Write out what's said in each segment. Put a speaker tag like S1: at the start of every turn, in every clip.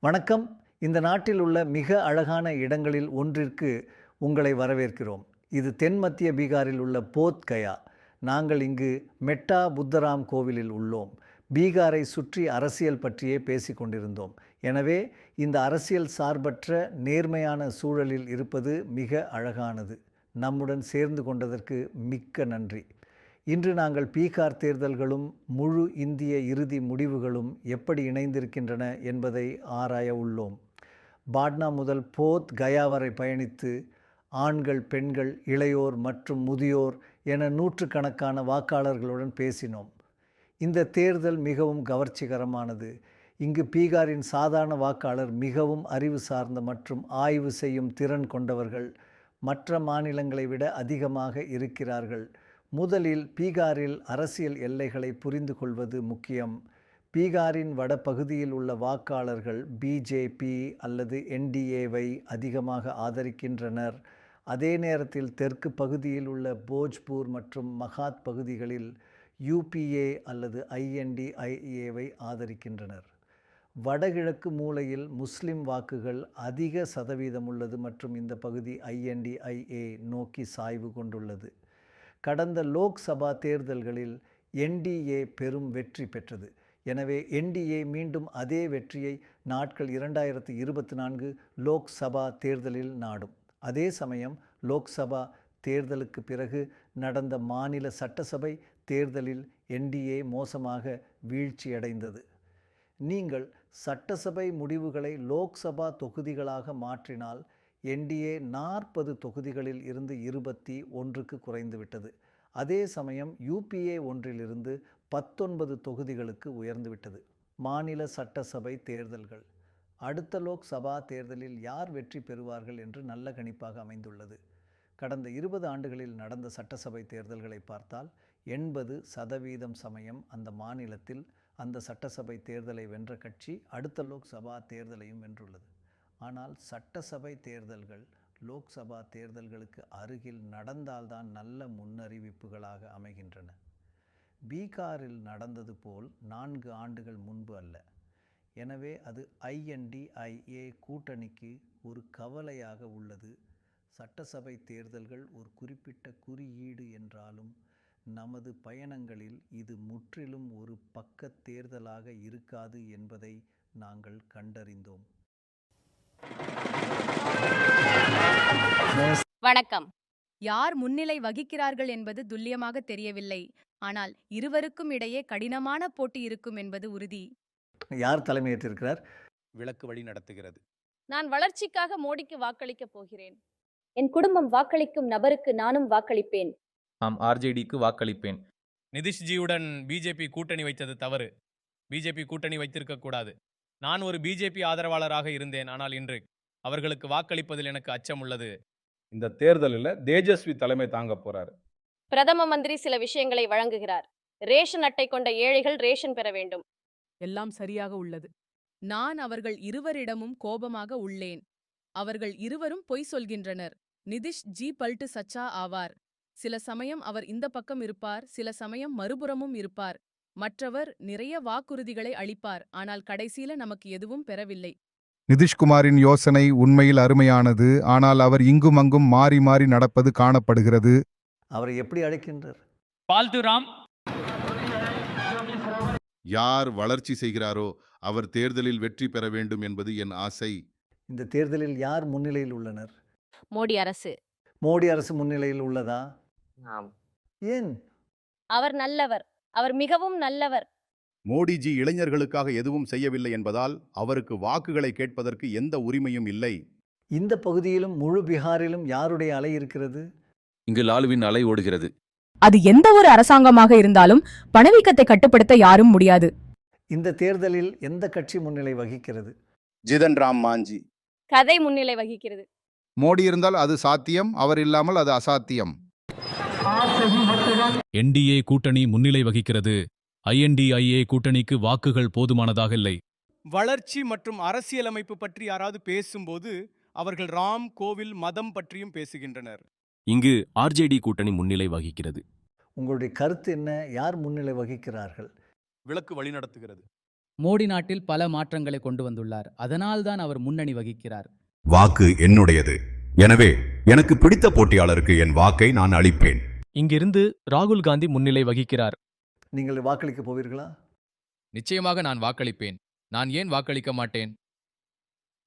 S1: வணக்கம். இந்த நாட்டில் உள்ள மிக அழகான இடங்களில் ஒன்றிற்கு உங்களை வரவேற்கிறோம். இது தென்மத்திய பீகாரில் உள்ள போத் கயா. நாங்கள் இங்கு மெட்டா புத்தராம் கோவிலில் உள்ளோம். பீகாரை சுற்றி அரசியல் பற்றியே பேசிக் கொண்டிருந்தோம். எனவே இந்த அரசியல் சார்பற்ற நேர்மையான சூழலில் இருப்பது மிக அழகானது. நம்முடன் சேர்ந்து கொண்டதற்கு மிக்க நன்றி. இன்று நாங்கள் பீகார் தேர்தல்களும் முழு இந்திய இறுதி முடிவுகளும் எப்படி இணைந்திருக்கின்றன என்பதை ஆராய உள்ளோம். பாட்னா முதல் போத் கயா வரை பயணித்து ஆண்கள், பெண்கள், இளையோர் மற்றும் முதியோர் என நூற்றுக்கணக்கான வாக்காளர்களுடன் பேசினோம். இந்த தேர்தல் மிகவும் கவர்ச்சிகரமானது. இங்கு பீகாரின் சாதாரண வாக்காளர் மிகவும் அறிவு சார்ந்த மற்றும் ஆய்வு செய்யும் திறன் கொண்டவர்கள். மற்ற மாநிலங்களை விட அதிகமாக இருக்கிறார்கள். முதலில் பீகாரில் அரசியல் எல்லைகளை புரிந்து கொள்வது முக்கியம். பீகாரின் வடபகுதியில் உள்ள வாக்காளர்கள் பிஜேபி அல்லது என்டிஏவை அதிகமாக ஆதரிக்கின்றனர். அதே நேரத்தில் தெற்கு பகுதியில் உள்ள போஜ்பூர் மற்றும் மகாத் பகுதிகளில் யூபிஏ அல்லது ஐஎன்டிஐஏவை ஆதரிக்கின்றனர். வடகிழக்கு மூலையில் முஸ்லிம் வாக்குகள் அதிக சதவீதம் உள்ளது மற்றும் இந்த பகுதி ஐஎன்டிஐஏ நோக்கி சாய்வு கொண்டுள்ளது. கடந்த லோக்சபா தேர்தல்களில் என்டிஏ பெரும் வெற்றி பெற்றது. எனவே என்டிஏ மீண்டும் அதே வெற்றியை நாட்கள் 2024 லோக்சபா தேர்தலில் நாடும். அதே சமயம் லோக்சபா தேர்தலுக்கு பிறகு நடந்த மாநில சட்டசபை தேர்தலில் என்டிஏ மோசமாக வீழ்ச்சியடைந்தது. நீங்கள் சட்டசபை முடிவுகளை லோக்சபா தொகுதிகளாக மாற்றினால் என்டிஏ 40 தொகுதிகளில் இருந்து 21க்கு குறைந்துவிட்டது. அதே சமயம் யூபிஏ ஒன்றிலிருந்து 19 தொகுதிகளுக்கு உயர்ந்துவிட்டது. மாநில சட்டசபை தேர்தல்கள். அடுத்த லோக்சபா தேர்தலில் யார் வெற்றி பெறுவார்கள் என்று நல்ல கணிப்பாக அமைந்துள்ளது. கடந்த 20 ஆண்டுகளில் நடந்த சட்டசபை தேர்தல்களை பார்த்தால் 80% சமயம் அந்த மாநிலத்தில் அந்த சட்டசபை தேர்தலை வென்ற கட்சி அடுத்த லோக்சபா தேர்தலையும் வென்றுள்ளது. ஆனால் சட்டசபை தேர்தல்கள் லோக்சபா தேர்தல்களுக்கு அருகில் நடந்தால்தான் நல்ல முன்னறிவிப்புகளாக அமைகின்றன. பீகாரில் நடந்தது போல் 4 ஆண்டுகள் முன்பு அல்ல. எனவே அது ஐஎன்டிஐஏ கூட்டணிக்கு ஒரு கவலையாக உள்ளது. சட்டசபை தேர்தல்கள் ஒரு குறிப்பிட்ட குறியீடு என்றாலும் நமது பயணங்களில் இது முற்றிலும் ஒரு பக்க தேர்தலாக இருக்காது என்பதை நாங்கள் கண்டறிந்தோம்.
S2: வணக்கம்.
S3: யார் முன்னிலை வகிக்கிறார்கள் என்பது துல்லியமாக தெரியவில்லை. ஆனால் இருவருக்கும் இடையே கடினமான போட்டி இருக்கும் என்பது உறுதி.
S1: யார் தலைமையேற்றிருக்கிறார்?
S4: விளக்கு வழி நடத்துகிறது.
S2: நான் வளர்ச்சிக்காக மோடிக்கு வாக்களிக்கப் போகிறேன். என் குடும்பம் வாக்களிக்கும் நபருக்கு நானும் வாக்களிப்பேன்.
S5: நாம் ஆர்ஜேடிக்கு வாக்களிப்பேன்.
S4: நிதிஷ்ஜியுடன் பிஜேபி கூட்டணி வைத்தது தவறு. பிஜேபி கூட்டணி வைத்திருக்க கூடாது. நான் ஒரு பிஜேபி ஆதரவாளராக இருந்தேன். ஆனால் இன்று அவர்களுக்கு வாக்களிப்பதில் எனக்கு அச்சம் உள்ளது.
S6: இந்த தேர்தலில் தேஜஸ்வி தலைமை தாங்க போறாரு.
S2: பிரதம மந்திரி சில விஷயங்களை வழங்குகிறார். ரேஷன் அட்டை கொண்ட ஏழைகள் ரேஷன் பெற வேண்டும்.
S3: எல்லாம் சரியாக உள்ளது. நான் அவர்கள் இருவரிடமும் கோபமாக உள்ளேன். அவர்கள் இருவரும் பொய் சொல்கின்றனர். நிதிஷ் ஜி பல்ட்டு சச்சா ஆவார். சில சமயம் அவர் இந்த பக்கம் இருப்பார், சில சமயம் மறுபுறமும் இருப்பார். மற்றவர் நிறைய வாக்குறுதிகளை அளிப்பார், ஆனால் கடைசியில நமக்கு எதுவும் பெறவில்லை.
S7: நிதிஷ்குமாரின் யோசனை உண்மையில் அருமையானது. ஆனால் அவர் இங்கும் அங்கும் மாறி மாறி நடப்பது காணப்படுகிறது.
S1: அவரை எப்படி அழைக்கின்றார்?
S4: பால்துராம்.
S8: யார் வளர்ச்சி செய்கிறாரோ அவர் தேர்தலில் வெற்றி பெற வேண்டும் என்பது என் ஆசை.
S1: இந்த தேர்தலில் யார் முன்னிலையில் உள்ளனர்?
S2: மோடி அரசு.
S1: மோடி அரசு முன்னிலையில் உள்ளதா? ஏன்?
S2: அவர் நல்லவர். அவர் மிகவும் நல்லவர்.
S8: மோடிஜி இளைஞர்களுக்காக எதுவும் செய்யவில்லை என்பதால் அவருக்கு வாக்குகளை கேட்பதற்கு எந்த உரிமையும் இல்லை.
S1: இந்த பகுதியிலும் முழு பீகாரிலும் யாருடைய அலை இருக்கிறது?
S5: இங்கு லாலுவின் அலை ஓடுகிறது.
S3: அது எந்த ஒரு அரசாங்கமாக இருந்தாலும் பணவீக்கத்தை கட்டுப்படுத்த யாரும் முடியாது.
S1: இந்த தேர்தலில் எந்த கட்சி முன்னிலை வகிக்கிறது?
S6: ஜிதன் ராம் மாஞ்சி.
S2: கதை முன்னிலை வகிக்கிறது.
S7: மோடி இருந்தால் அது சாத்தியம், அவர் இல்லாமல் அது அசாத்தியம்.
S4: என்டிஏ கூட்டணி முன்னிலை வகிக்கிறது. ஐஎன்டிஐஏ கூட்டணிக்கு வாக்குகள் போதுமானதாக இல்லை.
S9: வளர்ச்சி மற்றும் அரசியலமைப்பு பற்றி யாராவது பேசும்போது அவர்கள் ராம், கோவில், மதம் பற்றியும் பேசுகின்றனர்.
S5: இங்கு ஆர்ஜேடி கூட்டணி முன்னிலை வகிக்கிறது.
S1: உங்களுடைய கருத்து என்ன? யார் முன்னிலை வகிக்கிறார்கள்?
S4: விளக்கு வழி நடத்துகிறது.
S10: மோடி நாட்டில் பல மாற்றங்களை கொண்டு வந்துள்ளார். அதனால்தான் அவர் முன்னணி வகிக்கிறார்.
S8: வாக்கு என்னுடையது. எனவே எனக்கு பிடித்த போட்டியாளருக்கு என் வாக்கை நான் அளிப்பேன்.
S4: இங்கிருந்து ராகுல் காந்தி முன்னிலை வகிக்கிறார்.
S1: நீங்கள் வாக்களிக்க போவீர்களா?
S5: நிச்சயமாக நான் வாக்களிப்பேன். நான் ஏன் வாக்களிக்க மாட்டேன்?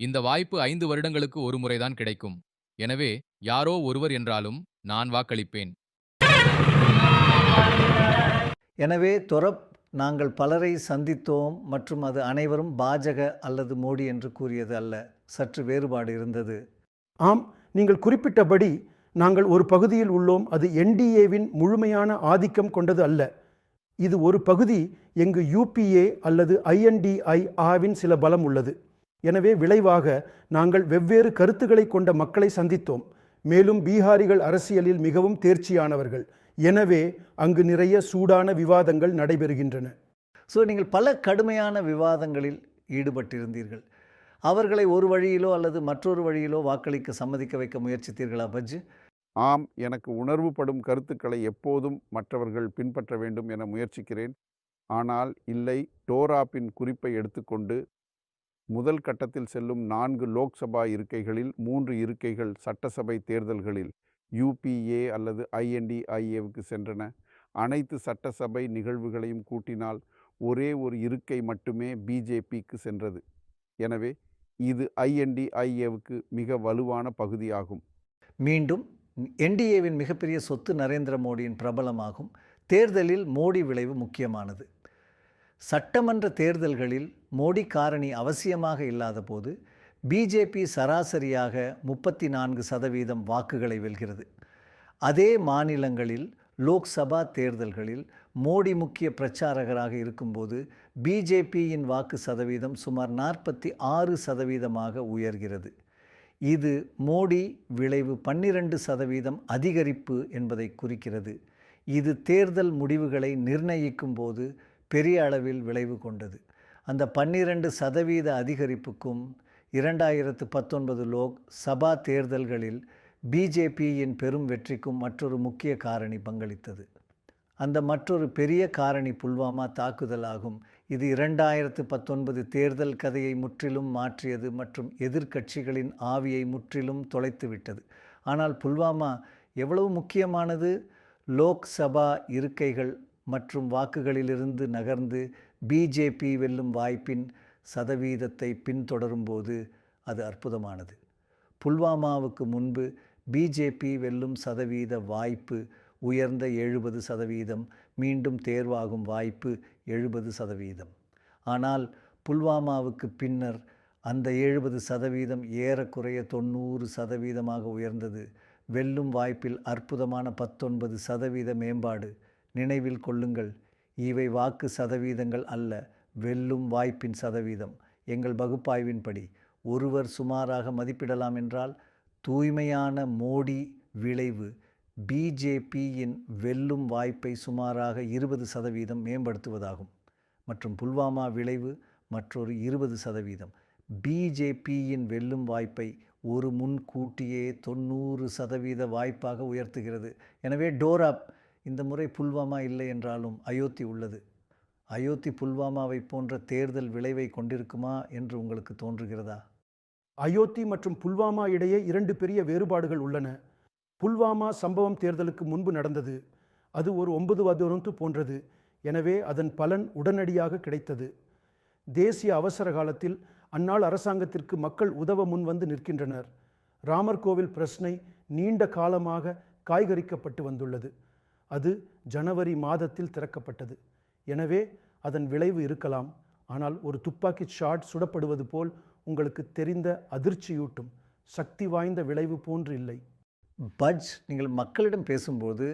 S5: இந்த வாய்ப்பு 5 வருடங்களுக்கு ஒரு முறைதான் கிடைக்கும். எனவே யாரோ ஒருவர் என்றாலும் நான் வாக்களிப்பேன்.
S1: எனவே தொரப், நாங்கள் பலரை சந்தித்தோம் மற்றும் அது அனைவரும் பாஜக அல்லது மோடி என்று கூறியது அல்ல. சற்று வேறுபாடு இருந்தது.
S11: ஆம், நீங்கள் குறிப்பிட்டபடி நாங்கள் ஒரு பகுதியில் உள்ளோம். அது என்டிஏவின் முழுமையான ஆதிக்கம் கொண்டது அல்ல. இது ஒரு பகுதி எங்கு யூபிஏ அல்லது ஐஎன்டிஐ ஆவின் சில பலம் உள்ளது. எனவே விளைவாக நாங்கள் வெவ்வேறு கருத்துக்களை கொண்ட மக்களை சந்தித்தோம். மேலும் பீகாரிகள் அரசியலில் மிகவும் தேர்ச்சியானவர்கள். எனவே அங்கு நிறைய சூடான விவாதங்கள் நடைபெறுகின்றன.
S1: நீங்கள் பல கடுமையான விவாதங்களில் ஈடுபட்டிருந்தீர்கள். அவர்களை ஒரு வழியிலோ அல்லது மற்றொரு வழியிலோ வாக்களிக்க சம்மதிக்க வைக்க முயற்சித்தீர்களா பஜ்?
S8: ஆம், எனக்கு உணர்வுபடும் கருத்துக்களை எப்போதும் மற்றவர்கள் பின்பற்ற வேண்டும் என முயற்சிக்கிறேன். ஆனால் இல்லை, டோராப்பின் குறிப்பை எடுத்துக்கொண்டு முதல் கட்டத்தில் செல்லும் 4 லோக்சபா இருக்கைகளில் 3 இருக்கைகள் சட்டசபை தேர்தல்களில் யூபிஏ அல்லது ஐஎன்டிஐஏவுக்கு சென்றன. அனைத்து சட்டசபை நிகழ்வுகளையும் கூட்டினால் ஒரே ஒரு இருக்கை மட்டுமே பிஜேபிக்கு சென்றது. எனவே இது ஐஎன்டிஐஏவுக்கு மிக வலுவான பகுதியாகும்.
S1: மீண்டும் என்டிஏவின் மிகப்பெரிய சொத்து நரேந்திர மோடியின் பிரபலமாகும். தேர்தலில் மோடி விளைவு முக்கியமானது. சட்டமன்ற தேர்தல்களில் மோடி காரணி அவசியமாக இல்லாத போது பிஜேபி சராசரியாக 34% வாக்குகளை வெல்கிறது. அதே மாநிலங்களில் லோக்சபா தேர்தல்களில் மோடி முக்கிய பிரச்சாரகராக இருக்கும்போது பிஜேபியின் வாக்கு சதவீதம் சுமார் 46% உயர்கிறது. இது மோடி விளைவு 12% அதிகரிப்பு என்பதை குறிக்கிறது. இது தேர்தல் முடிவுகளை நிர்ணயிக்கும் போது பெரிய அளவில் விளைவு கொண்டது. அந்த 12% அதிகரிப்புக்கும் 2019 லோக்சபா தேர்தல்களில் பிஜேபியின் பெரும் வெற்றிக்கும் மற்றொரு முக்கிய காரணி பங்களித்தது. அந்த மற்றொரு பெரிய காரணி புல்வாமா தாக்குதல் ஆகும். இது 2019 தேர்தல் கதையை முற்றிலும் மாற்றியது மற்றும் எதிர்க்கட்சிகளின் ஆவியை முற்றிலும் தொலைத்துவிட்டது. ஆனால் புல்வாமா எவ்வளவு முக்கியமானது? லோக்சபா இருக்கைகள் மற்றும் வாக்குகளிலிருந்து நகர்ந்து பிஜேபி வெல்லும் வாய்ப்பின் சதவீதத்தை பின்தொடரும்போது அது அற்புதமானது. புல்வாமாவுக்கு முன்பு பிஜேபி வெல்லும் சதவீத வாய்ப்பு உயர்ந்த 70%, மீண்டும் தேர்வாகும் வாய்ப்பு 70%. ஆனால் புல்வாமாவுக்கு பின்னர் அந்த 70% ஏறக்குறைய 90% உயர்ந்தது. வெல்லும் வாய்ப்பில் அற்புதமான 19% மேம்பாடு. நினைவில் கொள்ளுங்கள், இவை வாக்கு சதவீதங்கள் அல்ல, வெல்லும் வாய்ப்பின் சதவீதம். எங்கள் பகுப்பாய்வின்படி ஒருவர் சுமாராக மதிப்பிடலாம் என்றால் தூய்மையான மோடி விளைவு பிஜேபியின் வெல்லும் வாய்ப்பை சுமாராக 20% மேம்படுத்துவதாகும். மற்றும் புல்வாமா விளைவு மற்றொரு 20%. பிஜேபியின் வெல்லும் வாய்ப்பை ஒரு முன்கூட்டியே 90% வாய்ப்பாக உயர்த்துகிறது. எனவே டோராப், இந்த முறை புல்வாமா இல்லை என்றாலும் அயோத்தி உள்ளது. அயோத்தி புல்வாமாவை போன்ற தேர்தல் விளைவை கொண்டிருக்குமா என்று உங்களுக்கு தோன்றுகிறதா?
S11: அயோத்தி மற்றும் புல்வாமா இடையே 2 பெரிய வேறுபாடுகள் உள்ளன. புல்வாமா சம்பவம் தேர்தலுக்கு முன்பு நடந்தது. அது ஒரு 9 வருடம் போன்றது. எனவே அதன் பலன் உடனடியாக கிடைத்தது. தேசிய அவசர காலத்தில் அந்நாள் அரசாங்கத்திற்கு மக்கள் உதவ முன்வந்து நிற்கின்றனர். ராமர் கோவில் பிரச்சனை நீண்ட காலமாக காய்கறிக்கப்பட்டு வந்துள்ளது. அது ஜனவரி மாதத்தில் திறக்கப்பட்டது. எனவே அதன் விளைவு இருக்கலாம். ஆனால் ஒரு துப்பாக்கி ஷாட் சுடப்படுவது போல் உங்களுக்கு தெரிந்த அதிர்ச்சியூட்டும் சக்தி வாய்ந்த விளைவு போன்று இல்லை.
S1: பஜ், நீங்கள் மக்களிடம் பேசும்போது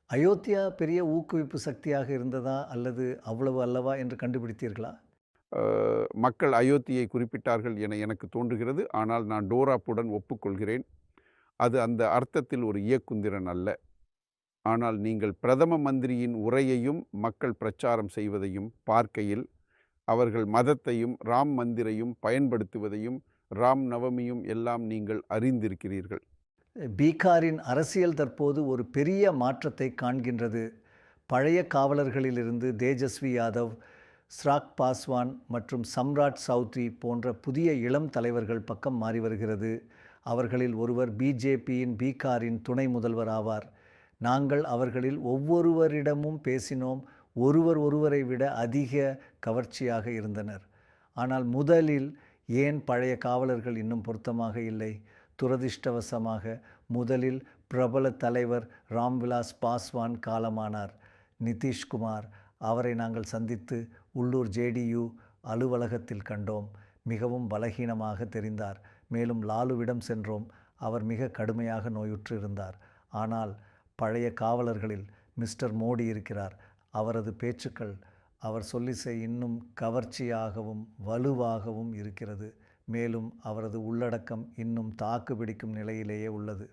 S1: அயோத்தியா பெரிய ஊக்குவிப்பு சக்தியாக இருந்ததா அல்லது அவ்வளவு அல்லவா என்று கண்டுபிடித்தீர்களா?
S8: மக்கள் அயோத்தியை குறிப்பிட்டார்கள் என எனக்கு தோன்றுகிறது. ஆனால் நான் டோராப்புடன் ஒப்புக்கொள்கிறேன். அது அந்த அர்த்தத்தில் ஒரு இயக்குந்திரன் அல்ல. ஆனால் நீங்கள் பிரதம மந்திரியின் உரையையும் மக்கள் பிரச்சாரம் செய்வதையும் பார்க்கையில் அவர்கள் மதத்தையும் ராம் மந்திரையும் பயன்படுத்துவதையும் ராம் நவமியும் எல்லாம் நீங்கள் அறிந்திருக்கிறீர்கள்.
S1: பீகாரின் அரசியல் தற்போது ஒரு பெரிய மாற்றத்தை காண்கின்றது. பழைய காவலர்களிலிருந்து தேஜஸ்வி யாதவ் ஸ்ராக் பாஸ்வான் மற்றும் சம்ராட் சௌத்ரி போன்ற புதிய இளம் தலைவர்கள் பக்கம் மாறி வருகிறது. அவர்களில் ஒருவர் பிஜேபியின் பீகாரின் துணை முதல்வர் ஆவார். நாங்கள் அவர்களில் ஒவ்வொருவரிடமும் பேசினோம். ஒருவரை விட அதிக கவர்ச்சியாக இருந்தனர். ஆனால் முதலில் ஏன் பழைய காவலர்கள் இன்னும் பொருத்தமாக இல்லை? துரதிர்ஷ்டவசமாக முதலில் பிரபல தலைவர் ராம்விலாஸ் பாஸ்வான் காலமானார். நிதிஷ்குமார் அவரை நாங்கள் சந்தித்து உள்ளூர் ஜேடியு அலுவலகத்தில் கண்டோம். மிகவும் பலகீனமாக தெரிந்தார். மேலும் லாலுவிடம் சென்றோம். அவர் மிக கடுமையாக நோயுற்று இருந்தார். ஆனால் பழைய காவலர்களில் மிஸ்டர் மோடி இருக்கிறார். அவரது பேச்சுக்கள், அவர் சொல்லிசை இன்னும் கவர்ச்சியாகவும் வலுவாகவும் இருக்கிறது. மேலும் அவரது உள்ளடக்கம் இன்னும் தாக்கு பிடிக்கும் நிலையிலேயே உள்ளது.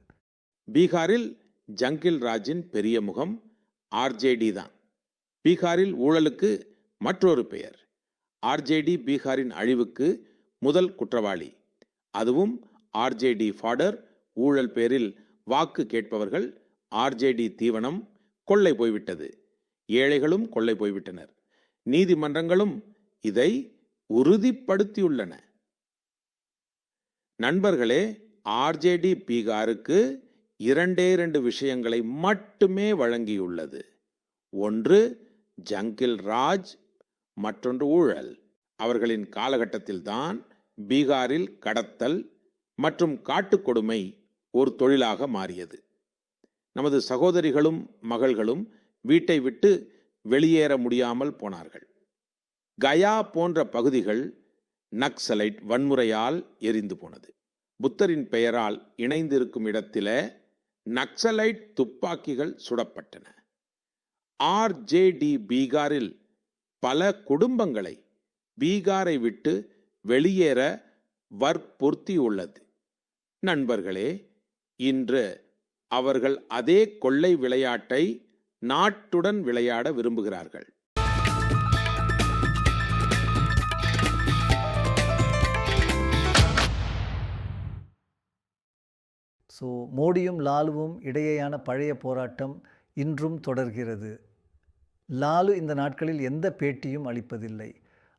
S12: பீகாரில் ஜங்கில் ராஜின் பெரிய முகம் ஆர்ஜேடி தான். பீகாரில் ஊழலுக்கு மற்றொரு பெயர். ஆர்ஜேடி பீகாரின் அழிவுக்கு முதல் குற்றவாளி. அதுவும் ஆர்ஜேடி ஃபாடர். ஊழல் பேரில் வாக்கு கேட்பவர்கள். ஆர்ஜேடி தீவனம் கொள்ளை போய்விட்டது. ஏழைகளும் கொள்ளை போய்விட்டனர். நீதிமன்றங்களும் இதை உறுதிப்படுத்தியுள்ளன. நண்பர்களே, ஆர்ஜேடி பீகாருக்கு 2 விஷயங்களை மட்டுமே வழங்கியுள்ளது. ஒன்று ஜங்கில் ராஜ், மற்றொன்று ஊழல். அவர்களின் காலகட்டத்தில்தான் பீகாரில் கடத்தல் மற்றும் காட்டுக்கொடுமை ஒரு தொழிலாக மாறியது. நமது சகோதரிகளும் மகள்களும் வீட்டை விட்டு வெளியேற முடியாமல் போனார்கள். கயா போன்ற பகுதிகள் நக்சலைட் வன்முறையால் எரிந்து போனது. புத்தரின் பெயரால் இணைந்திருக்கும் இடத்திலே நக்சலைட் துப்பாக்கிகள் சுடப்பட்டன. ஆர்ஜேடி பீகாரில் பல குடும்பங்களை பீகாரை விட்டு வெளியேற வற்புறுத்தியுள்ளது. நண்பர்களே, இன்று அவர்கள் அதே கொள்ளை விளையாட்டை நாட்டுடன் விளையாட விரும்புகிறார்கள்.
S1: மோடியும் லாலுவும் இடையேயான பழைய போராட்டம் இன்றும் தொடர்கிறது. லாலு இந்த நாட்களில் எந்த பேட்டியும் அளிப்பதில்லை.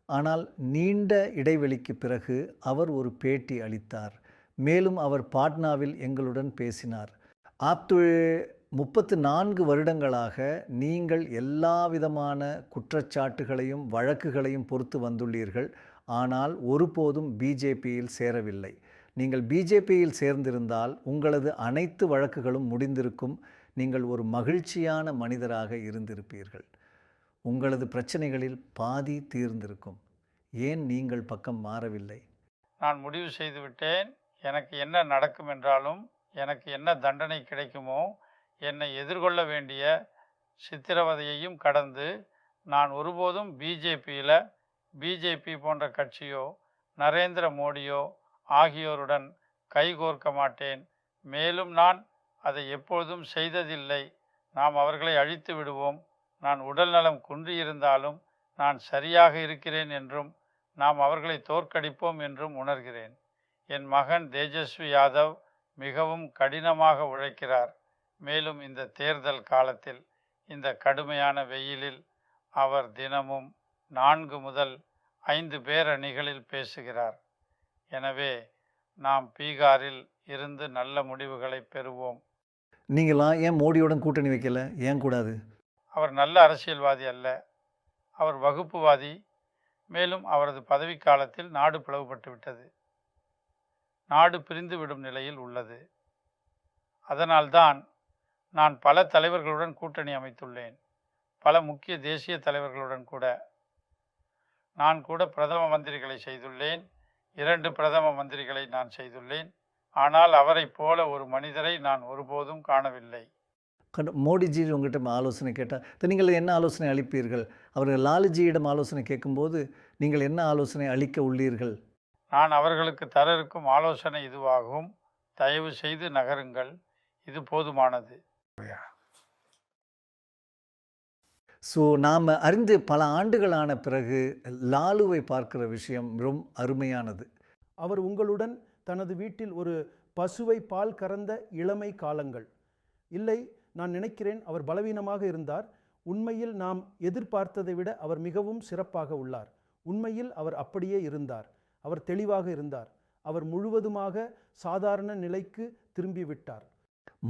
S1: ஆனால் நீண்ட இடைவெளிக்கு பிறகு அவர் ஒரு பேட்டி அளித்தார். மேலும் அவர் பாட்னாவில் எங்களுடன் பேசினார். 34 வருடங்களாக நீங்கள் எல்லா விதமான குற்றச்சாட்டுகளையும் வழக்குகளையும் பொறுத்து வந்துள்ளீர்கள். ஆனால் ஒருபோதும் பிஜேபியில் சேரவில்லை. நீங்கள் பிஜேபியில் சேர்ந்திருந்தால் உங்களது அனைத்து வழக்குகளும் முடிந்திருக்கும். நீங்கள் ஒரு மகிழ்ச்சியான மனிதராக இருந்திருப்பீர்கள். உங்களது பிரச்சனைகளில் பாதி தீர்ந்திருக்கும். ஏன் நீங்கள் பக்கம் மாறவில்லை?
S13: நான் முடிவு செய்துவிட்டேன். எனக்கு என்ன நடக்கும் என்றாலும், எனக்கு என்ன தண்டனை கிடைக்குமோ, என்னை எதிர்கொள்ள வேண்டிய சித்திரவதையையும் கடந்து நான் ஒருபோதும் பிஜேபி போன்ற கட்சியோ நரேந்திர மோடியோ ஆகியோருடன் கைகோர்க்க மாட்டேன். மேலும் நான் அதை எப்பொழுதும் செய்ததில்லை. நாம் அவர்களை அழித்து விடுவோம். நான் உடல்நலம் குன்றியிருந்தாலும் நான் சரியாக இருக்கிறேன் என்றும் நாம் அவர்களை தோற்கடிப்போம் என்றும் உணர்கிறேன். என் மகன் தேஜஸ்வி யாதவ் மிகவும் கடினமாக உழைக்கிறார். மேலும் இந்த தேர்தல் காலத்தில், இந்த கடுமையான வெயிலில் அவர் தினமும் 4 முதல் 5 பேரணிகளில் பேசுகிறார். எனவே நாம் பீகாரில் இருந்து நல்ல முடிவுகளை பெறுவோம்.
S1: நீங்களாம் ஏன் மோடியுடன் கூட்டணி வைக்கல? ஏன் கூடாது?
S13: அவர் நல்ல அரசியல்வாதி அல்ல. அவர் வகுப்புவாதி. மேலும் அவரது பதவிக்காலத்தில் நாடு பிளவுபட்டு விட்டது. நாடு பிரிந்து விடும் நிலையில் உள்ளது. அதனால்தான் நான் பல தலைவர்களுடன் கூட்டணி அமைத்துள்ளேன். பல முக்கிய தேசிய தலைவர்களுடன் கூட. நான் கூட பிரதம மந்திரிகளை செய்துள்ளேன். 2 பிரதம மந்திரிகளை நான் செய்துள்ளேன். ஆனால் அவரைப் போல ஒரு மனிதரை நான் ஒருபோதும் காணவில்லை.
S1: மோடிஜி உங்கள்கிட்ட ஆலோசனை கேட்டால் நீங்கள் என்ன ஆலோசனை அளிப்பீர்கள்? அவர்கள் லாலுஜியிடம் ஆலோசனை கேட்கும்போது நீங்கள் என்ன ஆலோசனை அளிக்க உள்ளீர்கள்?
S13: நான் அவர்களுக்கு தர இருக்கும் ஆலோசனை இதுவாகும். தயவு செய்து நகருங்கள். இது போதுமானது.
S1: நாம் அறிந்து பல ஆண்டுகளான பிறகு லாலுவை பார்க்கிற விஷயம் மிகவும் அருமையானது.
S11: அவர் உங்களுடன் தனது வீட்டில் ஒரு பசுவை பால் கறந்த இளமை காலங்கள் இல்லை. நான் நினைக்கிறேன் அவர் பலவீனமாக இருந்தார். உண்மையில் நாம் எதிர்பார்த்ததை விட அவர் மிகவும் சிறப்பாக உள்ளார். உண்மையில் அவர் அப்படியே இருந்தார். அவர் தெளிவாக இருந்தார். அவர் முழுவதுமாக சாதாரண நிலைக்கு திரும்பிவிட்டார்.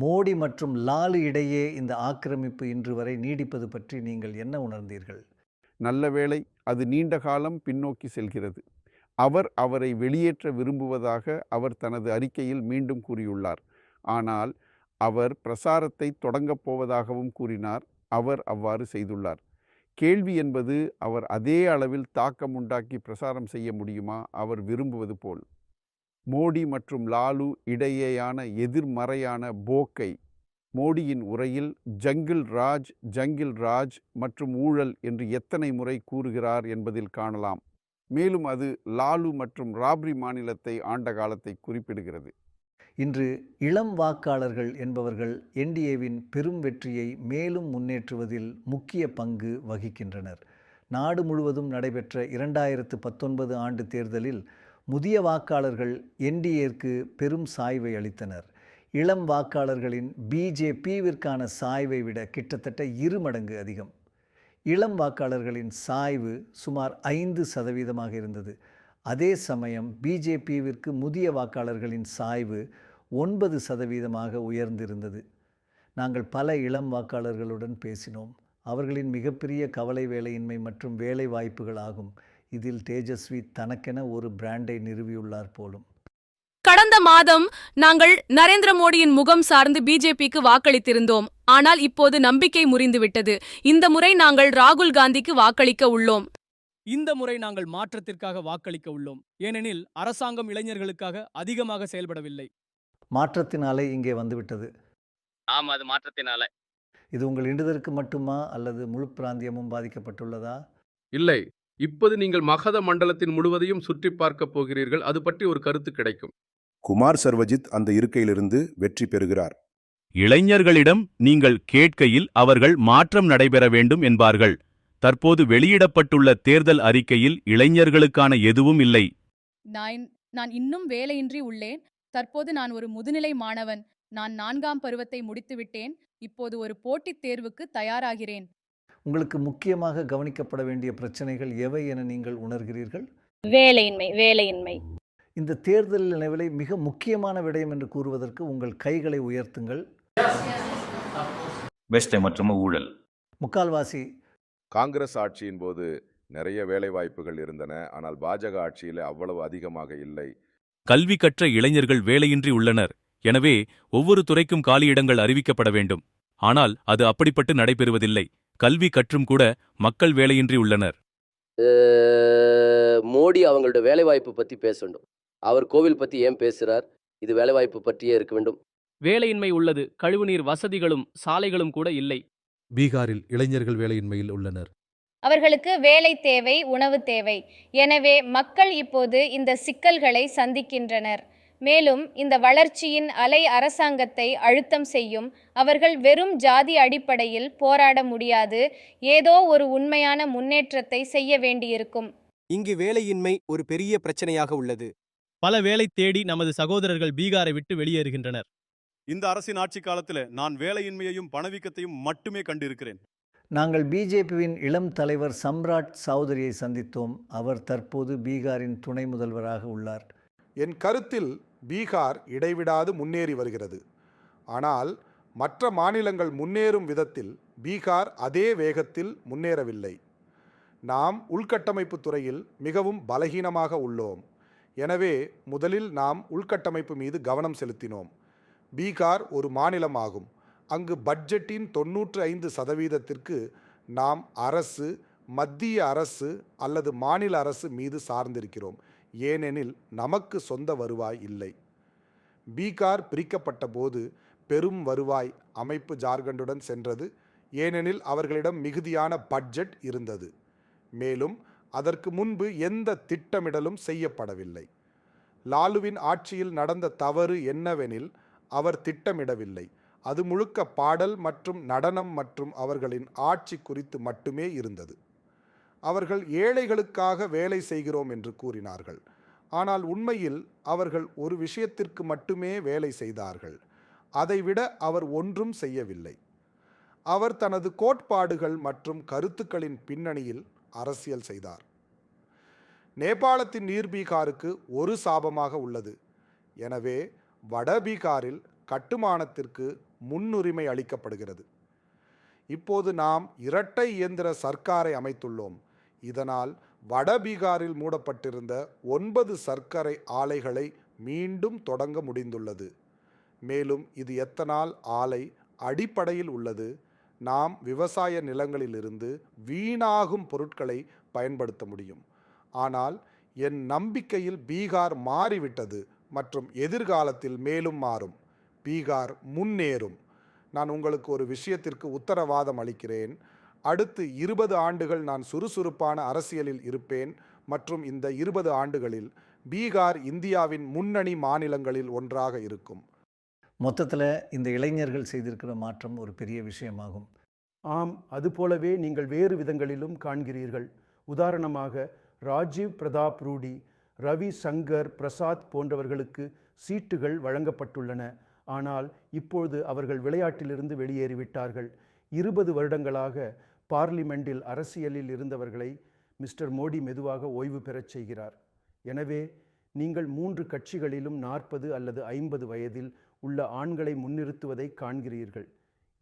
S1: மோடி மற்றும் லாலு இடையே இந்த ஆக்கிரமிப்பு இன்று வரை நீடிப்பது பற்றி நீங்கள் என்ன உணர்ந்தீர்கள்?
S8: நல்ல வேளை அது நீண்ட காலம் பின்னோக்கி செல்கிறது. அவர் அவரை வெளியேற்ற விரும்புவதாக அவர் தனது அறிக்கையில் மீண்டும் கூறியுள்ளார். ஆனால் அவர் பிரசாரத்தை தொடங்கப் போவதாகவும் கூறினார். அவர் அவ்வாறு செய்துள்ளார். கேள்வி என்பது அவர் அதே அளவில் தாக்கம் உண்டாக்கி பிரசாரம் செய்ய முடியுமா அவர் விரும்புவது போல்? மோடி மற்றும் லாலு இடையேயான எதிர்மறையான போக்கை மோடியின் உரையில் ஜங்கிள் ராஜ் மற்றும் ஊழல் என்று எத்தனை முறை கூறுகிறார் என்பதில் காணலாம். மேலும் அது லாலு மற்றும் ராப்ரி மாநிலத்தை ஆண்ட காலத்தை குறிப்பிடுகிறது.
S1: இன்று இளம் வாக்காளர்கள் என்பவர்கள் என்டிஏவின் பெரும் வெற்றியை மேலும் முன்னேற்றுவதில் முக்கிய பங்கு வகிக்கின்றனர். நாடு முழுவதும் நடைபெற்ற 2019 ஆண்டு தேர்தலில் முதிய வாக்காளர்கள் என்டிஏற்கு பெரும் சாய்வை அளித்தனர். இளம் வாக்காளர்களின் பிஜேபிவிற்கான சாய்வை விட கிட்டத்தட்ட 2 மடங்கு அதிகம். இளம் வாக்காளர்களின் சாய்வு சுமார் 5% இருந்தது. அதே சமயம் பிஜேபிவிற்கு முதிய வாக்காளர்களின் சாய்வு 9% உயர்ந்திருந்தது. நாங்கள் பல இளம் வாக்காளர்களுடன் பேசினோம். அவர்களின் மிகப்பெரிய கவலை வேலையின்மை மற்றும் வேலை வாய்ப்புகள் ஆகும். இதில் தேஜஸ்வி தனக்கென ஒரு பிராண்டை நிறுவியுள்ளார் போலும்.
S3: கடந்த மாதம் நாங்கள் நரேந்திர மோடியின் முகம் சார்ந்து பிஜேபிக்கு வாக்களித்திருந்தோம். ஆனால் இப்போது நம்பிக்கை முறிந்துவிட்டது. இந்த முறை நாங்கள் ராகுல் காந்திக்கு வாக்களிக்க உள்ளோம்.
S9: இந்த முறை நாங்கள் மாற்றத்திற்காக வாக்களிக்க உள்ளோம். ஏனெனில் அரசாங்கம் இளைஞர்களுக்காக அதிகமாக செயல்படவில்லை.
S1: மாற்றத்தினாலே இங்கே வந்துவிட்டது.
S4: ஆமா, அது மாற்றத்தினால.
S1: இது உங்கள் இண்டுதற்கு மட்டுமா அல்லது முழு பிராந்தியமும் பாதிக்கப்பட்டுள்ளதா?
S6: இல்லை, இப்போது நீங்கள் மகத மண்டலத்தின் முழுவதையும் சுற்றி பார்க்க போகிறீர்கள். அது பற்றி ஒரு கருத்து கிடைக்கும்.
S14: குமார் சர்வஜித் அந்த இருக்கையிலிருந்து வெற்றி பெறுகிறார்.
S15: இளைஞர்களிடம் நீங்கள் கேட்கையில் அவர்கள் மாற்றம் நடைபெற வேண்டும் என்பார்கள். தற்போது வெளியிடப்பட்டுள்ள தேர்தல் அறிக்கையில் இளைஞர்களுக்கான எதுவும் இல்லை.
S3: நான் இன்னும் வேலையின்றி உள்ளேன். தற்போது நான் ஒரு முதுநிலை மாணவன். நான் 4ஆம் பருவத்தை முடித்துவிட்டேன். இப்போது ஒரு போட்டித் தேர்வுக்கு தயாராகிறேன்.
S1: உங்களுக்கு முக்கியமாக கவனிக்கப்பட வேண்டிய பிரச்சனைகள் எவை என நீங்கள் உணர்கிறீர்கள்?
S2: வேலையின்மை.
S1: இந்த தேர்தல் நிலவிலை மிக முக்கியமான விடயம் என்று கூறுவதற்கு உங்கள் கைகளை உயர்த்துங்கள்.
S15: வெஸ்ட் மற்றும் ஊழல்.
S1: முக்கால்வாசி.
S14: காங்கிரஸ் ஆட்சியின் போது நிறைய வேலைவாய்ப்புகள் இருந்தன. ஆனால் பாஜக ஆட்சியில் அவ்வளவு அதிகமாக இல்லை.
S15: கல்வி கற்ற இளைஞர்கள் வேலையின்றி உள்ளனர். எனவே ஒவ்வொரு துறைக்கும் காலியிடங்கள் அறிவிக்கப்பட வேண்டும். ஆனால் அது அப்படிப்பட்டு நடைபெறுவதில்லை. கல்வி கற்றும் கூட மக்கள் வேலையின்றி உள்ளனர்.
S16: மோடி அவங்களோட வேலைவாய்ப்பு பற்றி பேச வேண்டும். அவர் கோவில் பற்றி ஏன் பேசுகிறார்? இது வேலைவாய்ப்பு பற்றியே இருக்க வேண்டும்.
S4: வேலையின்மை உள்ளது. கழிவுநீர் வசதிகளும் சாலைகளும் கூட இல்லை.
S17: பீகாரில் இளைஞர்கள் வேலையின்மையில் உள்ளனர்.
S2: அவர்களுக்கு வேலை தேவை, உணவு தேவை. எனவே மக்கள் இப்போது இந்த சிக்கல்களை சந்திக்கின்றனர். மேலும் இந்த வளர்ச்சியின் அலை அரசாங்கத்தை அழுத்தம் செய்யும். அவர்கள் வெறும் ஜாதி அடிப்படையில் போராட முடியாது. ஏதோ ஒரு உண்மையான முன்னேற்றத்தை செய்ய வேண்டியிருக்கும்.
S9: இங்கு வேலையின்மை ஒரு பெரிய பிரச்சனையாக உள்ளது.
S4: பல வேலை தேடி நமது சகோதரர்கள் பீகாரை விட்டு வெளியேறுகின்றனர்.
S18: இந்த அரசின் ஆட்சி காலத்தில் நான் வேலையின்மையையும் பணவீக்கத்தையும் மட்டுமே கண்டிருக்கிறேன்.
S1: நாங்கள் பிஜேபியின் இளம் தலைவர் சம்ராட் சௌதரியை சந்தித்தோம். அவர் தற்போது பீகாரின் துணை முதல்வராக உள்ளார்.
S19: என் கருத்தில் பீகார் இடைவிடாது முன்னேறி வருகிறது. ஆனால் மற்ற மாநிலங்கள் முன்னேறும் விதத்தில் பீகார் அதே வேகத்தில் முன்னேறவில்லை. நாம் உள்கட்டமைப்பு துறையில் மிகவும் பலகீனமாக உள்ளோம். எனவே முதலில் நாம் உள்கட்டமைப்பு மீது கவனம் செலுத்தினோம். பீகார் ஒரு மாநிலமாகும். அங்கு பட்ஜெட்டின் 95% நாம் அரசு, மத்திய அரசு அல்லது மாநில அரசு மீது சார்ந்திருக்கிறோம். ஏனெனில் நமக்கு சொந்த வருவாய் இல்லை. பீகார் பிரிக்கப்பட்ட போது பெரும் வருவாய் அமைப்பு ஜார்க்கண்டுடன் சென்றது. ஏனெனில் அவர்களிடம் மிகுதியான பட்ஜெட் இருந்தது. மேலும் அதற்கு முன்பு எந்த திட்டமிடலும் செய்யப்படவில்லை. லாலுவின் ஆட்சியில் நடந்த தவறு என்னவெனில் அவர் திட்டமிடவில்லை. அது முழுக்க பாடல் மற்றும் நடனம் மற்றும் அவர்களின் ஆட்சி குறித்து மட்டுமே இருந்தது. அவர்கள் ஏழைகளுக்காக வேலை செய்கிறோம் என்று கூறினார்கள். ஆனால் உண்மையில் அவர்கள் ஒரு விஷயத்திற்கு மட்டுமே வேலை செய்தார்கள். அதைவிட அவர் ஒன்றும் செய்யவில்லை. அவர் தனது கோட்பாடுகள் மற்றும் கருத்துக்களின் பின்னணியில் அரசியல் செய்தார். நேபாளத்தின் நீர் பீகாருக்கு ஒரு சாபமாக உள்ளது. எனவே வட பீகாரில் கட்டுமானத்திற்கு முன்னுரிமை அளிக்கப்படுகிறது. இப்போது நாம் இரட்டை இயந்திர சர்க்காரை அமைத்துள்ளோம். இதனால் வட பீகாரில் மூடப்பட்டிருந்த 9 சர்க்கரை ஆலைகளை மீண்டும் தொடங்க முடிந்துள்ளது. மேலும் இது எத்தனால் ஆலை அடிப்படையில் உள்ளது. நாம் விவசாய நிலங்களிலிருந்து வீணாகும் பொருட்களை பயன்படுத்த முடியும். ஆனால் என் நம்பிக்கையில் பீகார் மாறிவிட்டது மற்றும் எதிர்காலத்தில் மேலும் மாறும். பீகார் முன்னேறும். நான் உங்களுக்கு ஒரு விஷயத்திற்கு உத்தரவாதம் அளிக்கிறேன். அடுத்து 20 ஆண்டுகள் நான் சுறுசுறுப்பான அரசியலில் இருப்பேன் மற்றும் இந்த 20 ஆண்டுகளில் பீகார் இந்தியாவின் முன்னணி மாநிலங்களில் ஒன்றாக இருக்கும்.
S1: மொத்தத்தில் இந்த இளைஞர்கள் செய்திருக்கிற மாற்றம் ஒரு பெரிய விஷயமாகும்.
S11: ஆம், அதுபோலவே நீங்கள் வேறு விதங்களிலும் காண்கிறீர்கள். உதாரணமாக ராஜீவ் பிரதாப் ரூடி, ரவி சங்கர் பிரசாத் போன்றவர்களுக்கு சீட்டுகள் வழங்கப்பட்டுள்ளன. ஆனால் இப்பொழுது அவர்கள் விளையாட்டிலிருந்து வெளியேறிவிட்டார்கள். 20 வருடங்களாக பார்லிமெண்டில் அரசியலில் இருந்தவர்களை மிஸ்டர் மோடி மெதுவாக ஓய்வு பெறச் செய்கிறார். எனவே நீங்கள் 3 கட்சிகளிலும் 40 அல்லது 50 வயதில் உள்ள ஆண்களை முன்னிறுத்துவதை காண்கிறீர்கள்.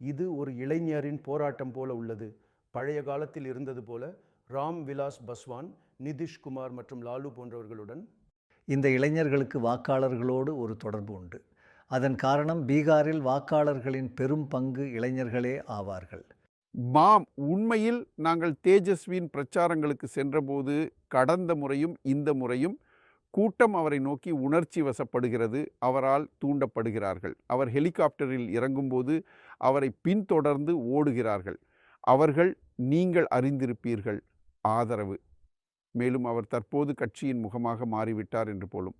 S11: இது ஒரு இளைஞரின் போராட்டம் போல உள்ளது. பழைய காலத்தில் இருந்தது போல ராம் விலாஸ் பஸ்வான், நிதிஷ்குமார் மற்றும் லாலு போன்றவர்களுடன்
S1: இந்த இளைஞர்களுக்கு வாக்காளர்களோடு ஒரு தொடர்பு உண்டு. அதன் காரணம் பீகாரில் வாக்காளர்களின் பெரும் பங்கு இளைஞர்களே ஆவார்கள்.
S8: உண்மையில் நாங்கள் தேஜஸ்வியின் பிரச்சாரங்களுக்கு சென்றபோது கடந்த முறையும் இந்த முறையும் கூட்டம் அவரை நோக்கி உணர்ச்சி வசப்படுகிறது. அவரால் தூண்டப்படுகிறார்கள். அவர் ஹெலிகாப்டரில் இறங்கும்போது அவரை பின்தொடர்ந்து ஓடுகிறார்கள். அவர்கள் நீங்கள் அறிந்திருப்பீர்கள் ஆதரவு. மேலும் அவர் தற்போது கட்சியின் முகமாக மாறிவிட்டார் என்று போலும்.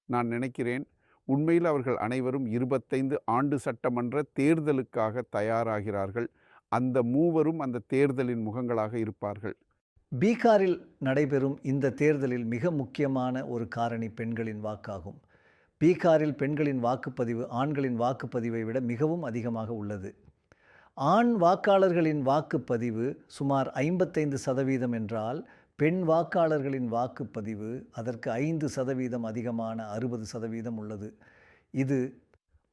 S8: நான் நினைக்கிறேன் உண்மையில் அவர்கள் அனைவரும் 25 ஆண்டு சட்டமன்ற தேர்தலுக்காக தயாராகிறார்கள். அந்த மூவரும் அந்த தேர்தலின் முகங்களாக இருப்பார்கள்.
S1: பீகாரில் நடைபெறும் இந்த தேர்தலில் மிக முக்கியமான ஒரு காரணி பெண்களின் வாக்காகும். பீகாரில் பெண்களின் வாக்குப்பதிவு ஆண்களின் வாக்குப்பதிவை விட மிகவும் அதிகமாக உள்ளது. ஆண் வாக்காளர்களின் வாக்குப்பதிவு சுமார் 55% என்றால் பெண் வாக்காளர்களின் வாக்குப்பதிவு அதற்கு 5% அதிகமான 60% உள்ளது. இது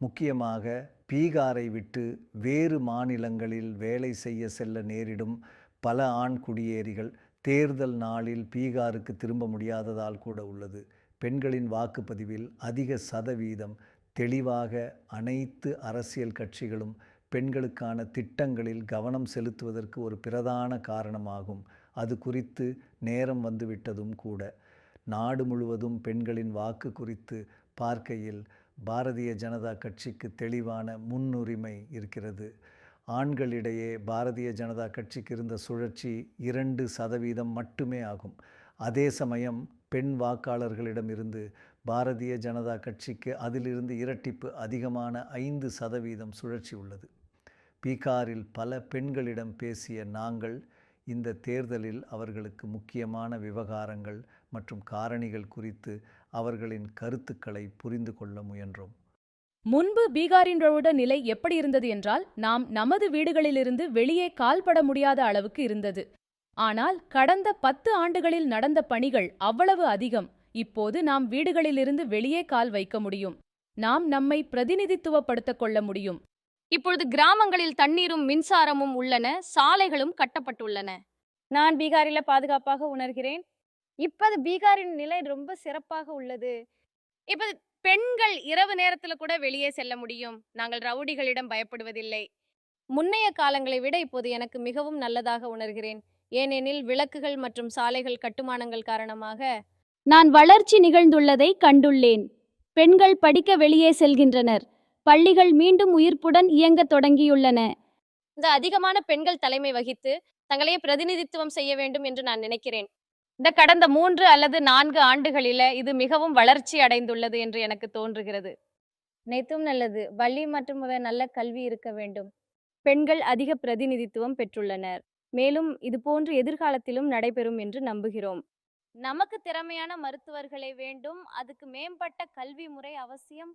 S1: முக்கியமாக பீகாரை விட்டு வேறு மாநிலங்களில் வேலை செய்ய செல்ல நேரிடும் பல ஆண் குடியேறிகள் தேர்தல் நாளில் பீகாருக்கு திரும்ப முடியாததால் கூட உள்ளது. பெண்களின் வாக்குப்பதிவில் அதிக சதவீதம் தெளிவாக அனைத்து அரசியல் கட்சிகளும் பெண்களுக்கான திட்டங்களில் கவனம் செலுத்துவதற்கு ஒரு பிரதான காரணமாகும். அது குறித்து நேரம் வந்துவிட்டதும் கூட. நாடு முழுவதும் பெண்களின் வாக்கு குறித்து பார்க்கையில் பாரதிய ஜனதா கட்சிக்கு தெளிவான முன்னுரிமை இருக்கிறது. ஆண்களிடையே பாரதிய ஜனதா கட்சிக்கு இருந்த சுழற்சி 2% மட்டுமே ஆகும். அதே சமயம் பெண் வாக்காளர்களிடமிருந்து பாரதிய ஜனதா கட்சிக்கு அதிலிருந்து இரட்டிப்பு அதிகமான 5% சுழற்சி உள்ளது. பீகாரில் பல பெண்களிடம் பேசிய நாங்கள் இந்த தேர்தலில் அவர்களுக்கு முக்கியமான விவகாரங்கள் மற்றும் காரணிகள் குறித்து அவர்களின் கருத்துக்களை புரிந்து கொள்ள முயன்றோம்.
S3: முன்பு பீகாரினோட நிலை எப்படி இருந்தது என்றால், நாம் நமது வீடுகளிலிருந்து வெளியே கால்பட முடியாத அளவுக்கு இருந்தது. ஆனால் கடந்த 10 ஆண்டுகளில் நடந்த பணிகள் அவ்வளவு அதிகம். இப்போது நாம் வீடுகளிலிருந்து வெளியே கால் வைக்க முடியும். நாம் நம்மை பிரதிநிதித்துவப்படுத்திக் கொள்ள முடியும்.
S2: இப்பொழுது கிராமங்களில் தண்ணீரும் மின்சாரமும் உள்ளன, சாலைகளும் கட்டப்பட்டுள்ளன. நான் பீகாரில பாதுகாப்பாக உணர்கிறேன். இப்போது பீகாரின் நிலை ரொம்ப சிறப்பாக உள்ளது. இப்ப பெண்கள் இரவு நேரத்துல கூட வெளியே செல்ல முடியும். நாங்கள் ரவுடிகளிடம் பயப்படுவதில்லை. முன்னைய காலங்களை விட இப்போது எனக்கு மிகவும் நல்லதாக உணர்கிறேன். ஏனெனில் விளக்குகள் மற்றும் சாலைகள் கட்டுமானங்கள் காரணமாக நான் வளர்ச்சி நிகழ்ந்துள்ளதை கண்டுள்ளேன். பெண்கள் படிக்க வெளியே செல்கின்றனர். பள்ளிகள் மீண்டும் உயிர்ப்புடன் இயங்கத் தொடங்கியுள்ளன. இந்த அதிகமான பெண்கள் தலைமை வகித்து தங்களையே பிரதிநிதித்துவம் செய்ய வேண்டும் என்று நான் நினைக்கிறேன். இந்த கடந்த 3 அல்லது 4 ஆண்டுகளில இது மிகவும் வளர்ச்சி அடைந்துள்ளது என்று எனக்கு தோன்றுகிறது. அனைத்தும் நல்லது. பள்ளி மற்றும் நல்ல கல்வி இருக்க வேண்டும். பெண்கள் அதிக பிரதிநிதித்துவம் பெற்றுள்ளனர். மேலும் இதுபோன்று எதிர்காலத்திலும் நடைபெறும் என்று நம்புகிறோம். நமக்கு திறமையான மருத்துவர்களை வேண்டும். அதுக்கு மேம்பட்ட கல்வி முறை அவசியம்.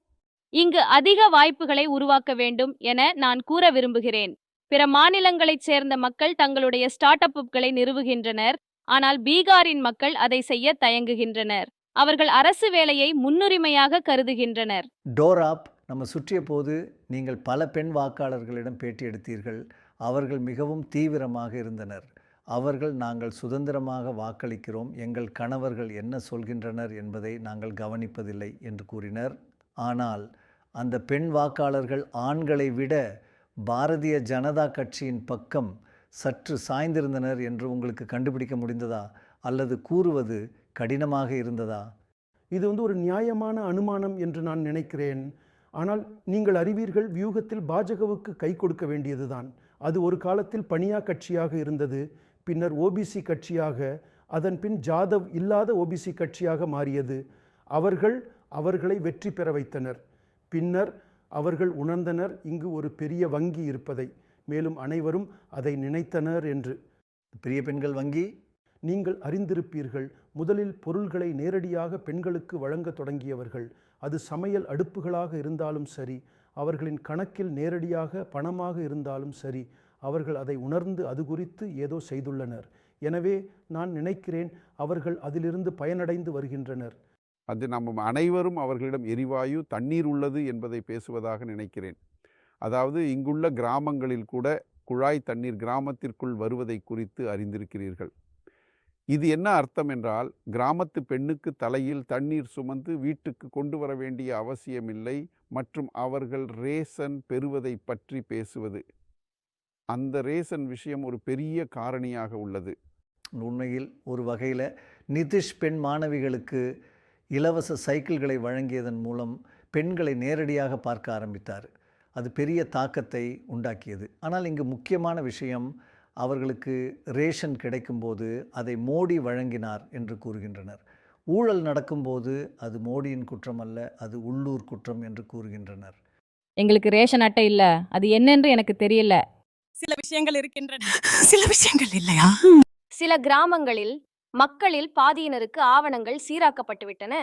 S2: இங்கு அதிக வாய்ப்புகளை உருவாக்க வேண்டும் என நான் கூற விரும்புகிறேன். பிற மாநிலங்களைச் சேர்ந்த மக்கள் தங்களுடைய ஸ்டார்ட் அப்புகளை நிறுவுகின்றனர். ஆனால் பீகாரின் மக்கள் அதை செய்ய தயங்குகின்றனர். அவர்கள் அரசு வேலையை முன்னுரிமையாக கருதுகின்றனர்.
S1: டோராப் நம்ம சுற்றிய போது நீங்கள் பல பெண் வாக்காளர்களிடம் பேட்டி எடுத்தீர்கள். அவர்கள் மிகவும் தீவிரமாக இருந்தனர். அவர்கள் நாங்கள் சுதந்திரமாக வாக்களிக்கிறோம், எங்கள் கணவர்கள் என்ன சொல்கின்றனர் என்பதை நாங்கள் கவனிப்பதில்லை என்று கூறினர். ஆனால் அந்த பெண் வாக்காளர்கள் ஆண்களை விட பாரதிய ஜனதா கட்சியின் பக்கம் சற்று சாய்ந்திருந்தனர் என்று உங்களுக்கு கண்டுபிடிக்க முடிந்ததா? அல்லது கூறுவது கடினமாக இருந்ததா?
S11: இது ஒரு நியாயமான அனுமானம் என்று நான் நினைக்கிறேன். ஆனால் நீங்கள் அறிவீர்கள், வியூகத்தில் பாஜகவுக்கு கை கொடுக்க வேண்டியதுதான். அது ஒரு காலத்தில் பனியா கட்சியாக இருந்தது, பின்னர் ஓபிசி கட்சியாக, அதன் பின் ஜாதவ் இல்லாத ஓபிசி கட்சியாக மாறியது. அவர்களை வெற்றி பெற வைத்தனர். பின்னர் அவர்கள் உணர்ந்தனர் இங்கு ஒரு பெரிய வங்கி இருப்பதை. மேலும் அனைவரும் அதை நினைத்தனர் என்று.
S1: பெரிய பெண்கள் வங்கி
S11: நீங்கள் அறிந்திருப்பீர்கள். முதலில் பொருள்களை நேரடியாக பெண்களுக்கு வழங்க தொடங்கியவர்கள். அது சமையல் அடுப்புகளாக இருந்தாலும் சரி, அவர்களின் கணக்கில் நேரடியாக பணமாக இருந்தாலும் சரி, அவர்கள் அதை உணர்ந்து அது குறித்து ஏதோ செய்துள்ளனர். எனவே நான் நினைக்கிறேன் அவர்கள் அதிலிருந்து பயனடைந்து வருகின்றனர்.
S8: அது நம்ம அனைவரும் அவர்களிடம் எரிவாயு, தண்ணீர் உள்ளது என்பதை பேசுவதாக நினைக்கிறேன். அதாவது இங்குள்ள கிராமங்களில் கூட குழாய் தண்ணீர் கிராமத்திற்குள் வருவதை குறித்து அறிந்திருக்கிறீர்கள். இது என்ன அர்த்தம் என்றால், கிராமத்து பெண்ணுக்கு தலையில் தண்ணீர் சுமந்து வீட்டுக்கு கொண்டு வர வேண்டிய அவசியமில்லை மற்றும் அவர்கள் ரேசன் பெறுவதை பற்றி பேசுவது. அந்த ரேசன் விஷயம் ஒரு பெரிய காரணியாக உள்ளது.
S1: உண்மையில் ஒரு வகையில் நிதிஷ் பெண் மாணவிகளுக்கு இலவச சைக்கிள்களை வழங்கியதன் மூலம் பெண்களை நேரடியாக பார்க்க ஆரம்பித்தார். அது பெரிய தாக்கத்தை உண்டாக்கியது. ஆனால் இங்கு முக்கியமான விஷயம், அவர்களுக்கு ரேஷன் கிடைக்கும்போது அதை மோடி வழங்கினார் என்று கூறுகின்றனர். ஊழல் நடக்கும்போது அது மோடியின் குற்றம் அல்ல, அது உள்ளூர் குற்றம் என்று கூறுகின்றனர்.
S2: எங்களுக்கு ரேஷன் அட்டை இல்ல, அது என்னென்று எனக்கு தெரியல.
S3: சில விஷயங்கள் இருக்கின்றன.
S20: சில விஷயங்கள் இல்லையா?
S2: சில கிராமங்களில் மக்களில் பாதியினருக்கு ஆவணங்கள் சீராக்கப்பட்டுவிட்டன,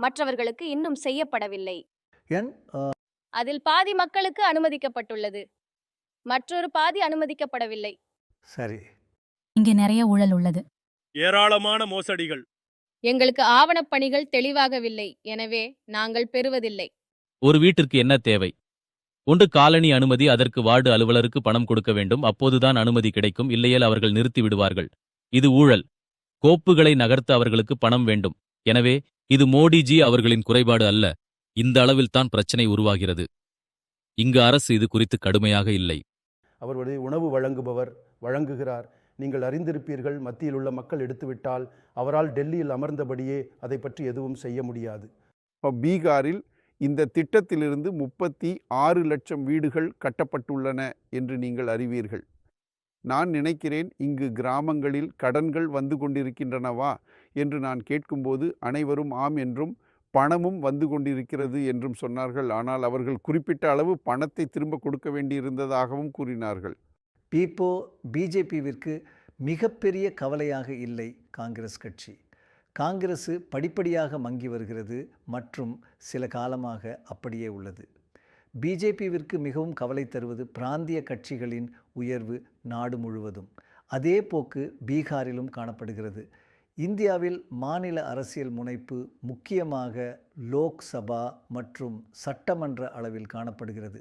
S2: மற்றவர்களுக்கு இன்னும் செய்யப்படவில்லை. அதில் பாதி மக்களுக்கு அனுமதிக்கப்பட்டுள்ளது, மற்றொரு பாதி அனுமதிக்கப்படவில்லை.
S1: சரி,
S20: இங்கே நிறைய ஊழல் உள்ளது.
S18: ஏராளமான மோசடிகள்.
S2: எங்களுக்கு ஆவணப்பணிகள் தெளிவாகவில்லை, எனவே நாங்கள் பெறுவதில்லை.
S15: ஒரு வீட்டிற்கு என்ன தேவை? ஒன்று காலனி அனுமதி, அதற்கு வார்டு அலுவலருக்கு பணம் கொடுக்க வேண்டும், அப்போதுதான் அனுமதி கிடைக்கும், இல்லையேல் அவர்கள் நிறுத்தி விடுவார்கள். இது ஊழல். கோப்புகளை நகர்த்த அவர்களுக்கு பணம் வேண்டும். எனவே இது மோடிஜி அவர்களின் குறைபாடு அல்ல. இந்த அளவில்தான் பிரச்சனை உருவாகிறது. இங்கு அரசு இது குறித்து கடுமையாக இல்லை.
S11: அவருடைய உணவு வழங்குகிறார். நீங்கள் அறிந்திருப்பீர்கள், மத்தியில் உள்ள மக்கள் எடுத்துவிட்டால் அவரால் டெல்லியில் அமர்ந்தபடியே அதை பற்றி எதுவும் செய்ய முடியாது.
S8: பீகாரில் இந்த திட்டத்திலிருந்து 36 லட்சம் வீடுகள் கட்டப்பட்டுள்ளன என்று நீங்கள் அறிவீர்கள். நான் நினைக்கிறேன், இங்கு கிராமங்களில் கடன்கள் வந்து கொண்டிருக்கின்றனவா என்று நான் கேட்கும்போது அனைவரும் ஆம் என்றும் பணமும் வந்து கொண்டிருக்கிறது என்றும் சொன்னார்கள். ஆனால் அவர்கள் குறிப்பிட்ட அளவு பணத்தை திரும்ப கொடுக்க வேண்டியிருந்ததாகவும் கூறினார்கள்.
S1: பிஜேபிவிற்கு மிகப்பெரிய கவலையாக இல்லை காங்கிரஸ் கட்சி. காங்கிரஸ் படிப்படியாக மங்கி வருகிறது மற்றும் சில காலமாக அப்படியே உள்ளது. பிஜேபிவிற்கு மிகவும் கவலை தருவது பிராந்திய கட்சிகளின் உயர்வு நாடு முழுவதும். அதே போக்கு பீகாரிலும் காணப்படுகிறது. இந்தியாவில் மாநில அரசியல் முனைப்பு முக்கியமாக லோக்சபா மற்றும் சட்டமன்ற அளவில் காணப்படுகிறது.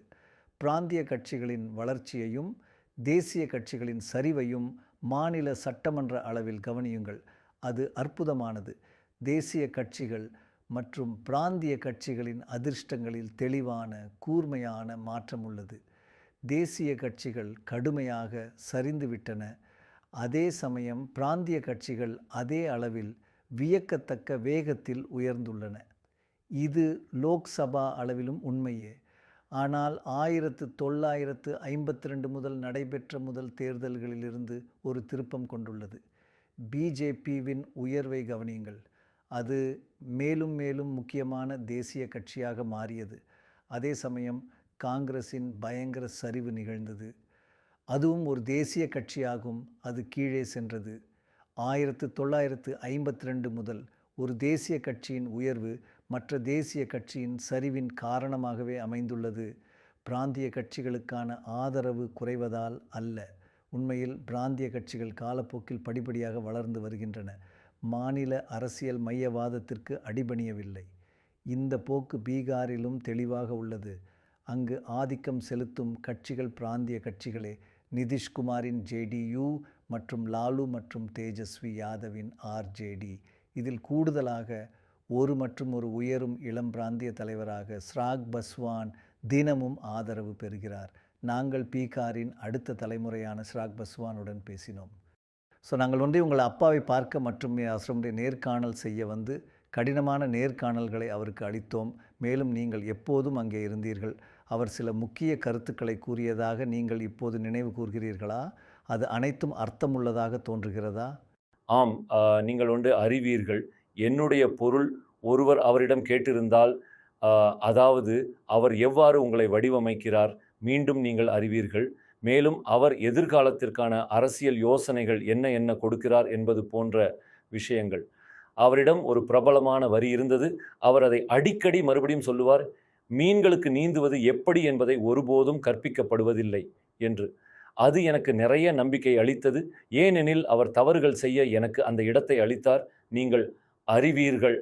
S1: பிராந்திய கட்சிகளின் வளர்ச்சியையும் தேசிய கட்சிகளின் சரிவையும் மாநில சட்டமன்ற அளவில் கவனியுங்கள். அது அற்புதமானது. தேசிய கட்சிகள் மற்றும் பிராந்திய கட்சிகளின் அதிர்ஷ்டங்களில் தெளிவான கூர்மையான மாற்றம் உள்ளது. தேசிய கட்சிகள் கடுமையாக சரிந்துவிட்டன. அதே சமயம் பிராந்திய கட்சிகள் அதே அளவில் வியக்கத்தக்க வேகத்தில் உயர்ந்துள்ளன. இது லோக்சபா அளவிலும் உண்மையே. ஆனால் 1952 முதல் நடைபெற்ற முதல் தேர்தல்களிலிருந்து ஒரு திருப்பம் கொண்டுள்ளது. பிஜேபிவின் உயர்வை கவனியுங்கள். அது மேலும் மேலும் முக்கியமான தேசிய கட்சியாக மாறியது. அதே சமயம் காங்கிரஸின் பயங்கர சரிவு நிகழ்ந்தது. அதுவும் ஒரு தேசிய கட்சியாகும், அது கீழே சென்றது. 1952 முதல் ஒரு தேசிய கட்சியின் உயர்வு மற்ற தேசிய கட்சியின் சரிவின் காரணமாகவே அமைந்துள்ளது. பிராந்திய கட்சிகளுக்கான ஆதரவு குறைவதால் அல்ல. உண்மையில் பிராந்திய கட்சிகள் காலப்போக்கில் படிப்படியாக வளர்ந்து வருகின்றன. மாநில அரசியல் மையவாதத்திற்கு அடிபணியவில்லை. இந்த போக்கு பீகாரிலும் தெளிவாக உள்ளது. அங்கு ஆதிக்கம் செலுத்தும் கட்சிகள் பிராந்திய கட்சிகளே. நிதிஷ்குமாரின் ஜேடியு மற்றும் லாலு மற்றும் தேஜஸ்வி யாதவின் ஆர்ஜேடி. இதில் கூடுதலாக ஒரு உயரும் இளம் பிராந்திய தலைவராக ஸ்ராக் பஸ்வான் தினமும் ஆதரவு பெறுகிறார். நாங்கள் பீகாரின் அடுத்த தலைமுறையான ஸ்ராக் பஸ்வானுடன் பேசினோம். ஸோ நாங்கள் உங்கள் அப்பாவை பார்க்க மற்றும் அவருடைய நேர்காணல் செய்ய வந்து கடினமான நேர்காணல்களை அவருக்கு அளித்தோம். மேலும் நீங்கள் எப்போதும் அங்கே இருந்தீர்கள். அவர் சில முக்கிய கருத்துக்களை கூறியதாக நீங்கள் இப்போது நினைவு கூர்கிறீர்களா? அது அனைத்தும் அர்த்தமுள்ளதாக தோன்றுகிறதா?
S21: ஆம், நீங்கள் அறிவீர்கள். என்னுடைய பொருள் ஒருவர் அவரிடம் கேட்டிருந்தால், அதாவது அவர் எவ்வாறு உங்களை வடிவமைக்கிறார், மீண்டும் நீங்கள் அறிவீர்கள். மேலும் அவர் எதிர்காலத்திற்கான அரசியல் யோசனைகள் என்ன கொடுக்கிறார் என்பது போன்ற விஷயங்கள். அவரிடம் ஒரு பிரபலமான வரி இருந்தது. அவர் அதை அடிக்கடி மறுபடியும் சொல்லுவார், மீன்களுக்கு நீந்துவது எப்படி என்பதை ஒருபோதும் கற்பிக்கப்படுவதில்லை என்று. அது எனக்கு நிறைய நம்பிக்கை அளித்தது. ஏனெனில் அவர் தவறுகள் செய்ய எனக்கு அந்த இடத்தை அளித்தார். நீங்கள் அறிவீர்கள்.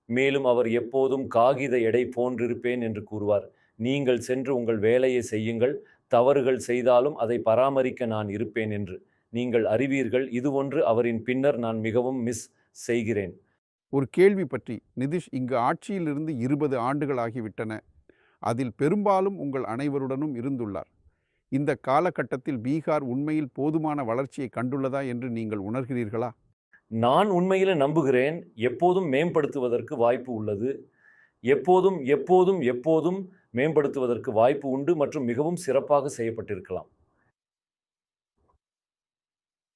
S21: மேலும் அவர் எப்போதும் காகித எடை போன்றிருப்பேன் என்று கூறுவார். நீங்கள் சென்று உங்கள் வேலையை செய்யுங்கள், தவறுகள் செய்தாலும் அதை பராமரிக்க நான் இருப்பேன் என்று. நீங்கள் அறிவீர்கள். இது ஒன்று அவரின் பின்னர் நான் மிகவும் மிஸ் செய்கிறேன்.
S8: ஒரு கேள்வி பற்றி. நிதிஷ், இங்கு ஆட்சியிலிருந்து 20 ஆண்டுகள் ஆகிவிட்டன. அதில் பெரும்பாலும் உங்கள் அனைவருடனும் இருந்துள்ளார். இந்த காலகட்டத்தில் பீகார் உண்மையில் போதுமான வளர்ச்சியை கண்டுள்ளதா என்று நீங்கள் உணர்கிறீர்களா?
S21: நான் உண்மையில் நம்புகிறேன். எப்போதும் மேம்படுத்துவதற்கு வாய்ப்பு உள்ளது. எப்போதும் எப்போதும் எப்போதும் மேம்படுத்துவதற்கு வாய்ப்பு உண்டு மற்றும் மிகவும் சிறப்பாக செய்யப்பட்டிருக்கலாம்.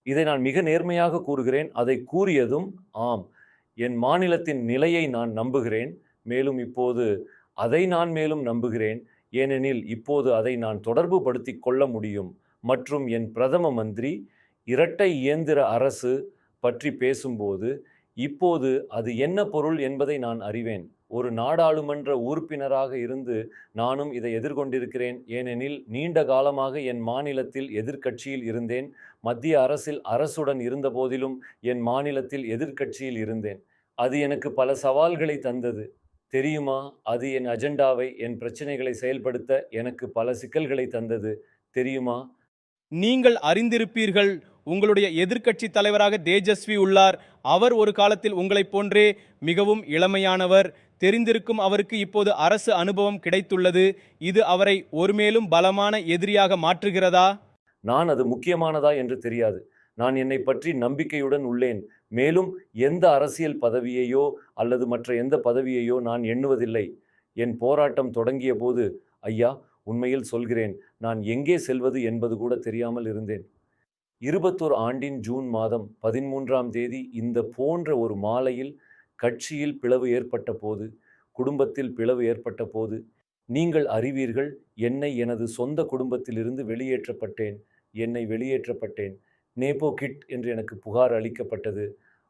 S21: இதை நான் மிக நேர்மையாக கூறுகிறேன். அதை கூறியதும் ஆம், என் மாநிலத்தின் நிலையை நான் நம்புகிறேன். மேலும் இப்போது அதை நான் மேலும் நம்புகிறேன். ஏனெனில் இப்போது அதை நான் தொடர்பு படுத்தி கொள்ள முடியும். மற்றும் என் பிரதம மந்திரி இரட்டை இயந்திர அரசு பற்றி பேசும்போது இப்போது அது என்ன பொருள் என்பதை நான் அறிவேன். ஒரு நாடாளுமன்ற உறுப்பினராக இருந்து நானும் இதை எதிர்கொண்டிருக்கிறேன். ஏனெனில் நீண்ட காலமாக என் மாநிலத்தில் எதிர்க்கட்சியில் இருந்தேன். மத்திய அரசில் அரசுடன் இருந்த போதிலும் என் மாநிலத்தில் எதிர்க்கட்சியில் இருந்தேன். அது எனக்கு பல சவால்களை தந்தது தெரியுமா? அது என் அஜெண்டாவை, என் பிரச்சனைகளை செயல்படுத்த எனக்கு பல சிக்கல்களை தந்தது தெரியுமா?
S9: நீங்கள் அறிந்திருப்பீர்கள், உங்களுடைய எதிர்க்கட்சி தலைவராக தேஜஸ்வி உள்ளார். அவர் ஒரு காலத்தில் உங்களைப் போன்றே மிகவும் இளமையானவர். தெரிந்திருக்கும் அவருக்கு இப்போது அரசு அனுபவம் கிடைத்துள்ளது. இது அவரை ஒருமேலும் பலமான எதிரியாக மாற்றுகிறதா?
S21: நான் அது முக்கியமானதா என்று தெரியாது. நான் என்னை பற்றி நம்பிக்கையுடன் உள்ளேன். மேலும் எந்த அரசியல் பதவியையோ அல்லது மற்ற எந்த பதவியையோ நான் எண்ணுவதில்லை. என் போராட்டம் தொடங்கிய போது, ஐயா, உண்மையில் சொல்கிறேன், நான் எங்கே செல்வது என்பது கூட தெரியாமல் இருந்தேன். 21 ஆண்டின் ஜூன் மாதம் 13ஆம் தேதி இந்த போன்ற ஒரு மாலையில் கட்சியில் பிளவு ஏற்பட்ட போது, குடும்பத்தில் பிளவு ஏற்பட்ட போது, நீங்கள் அறிவீர்கள், என்னை எனது சொந்த குடும்பத்திலிருந்து வெளியேற்றப்பட்டேன். நேபோ கிட் என்று எனக்கு புகார் அளிக்கப்பட்டது.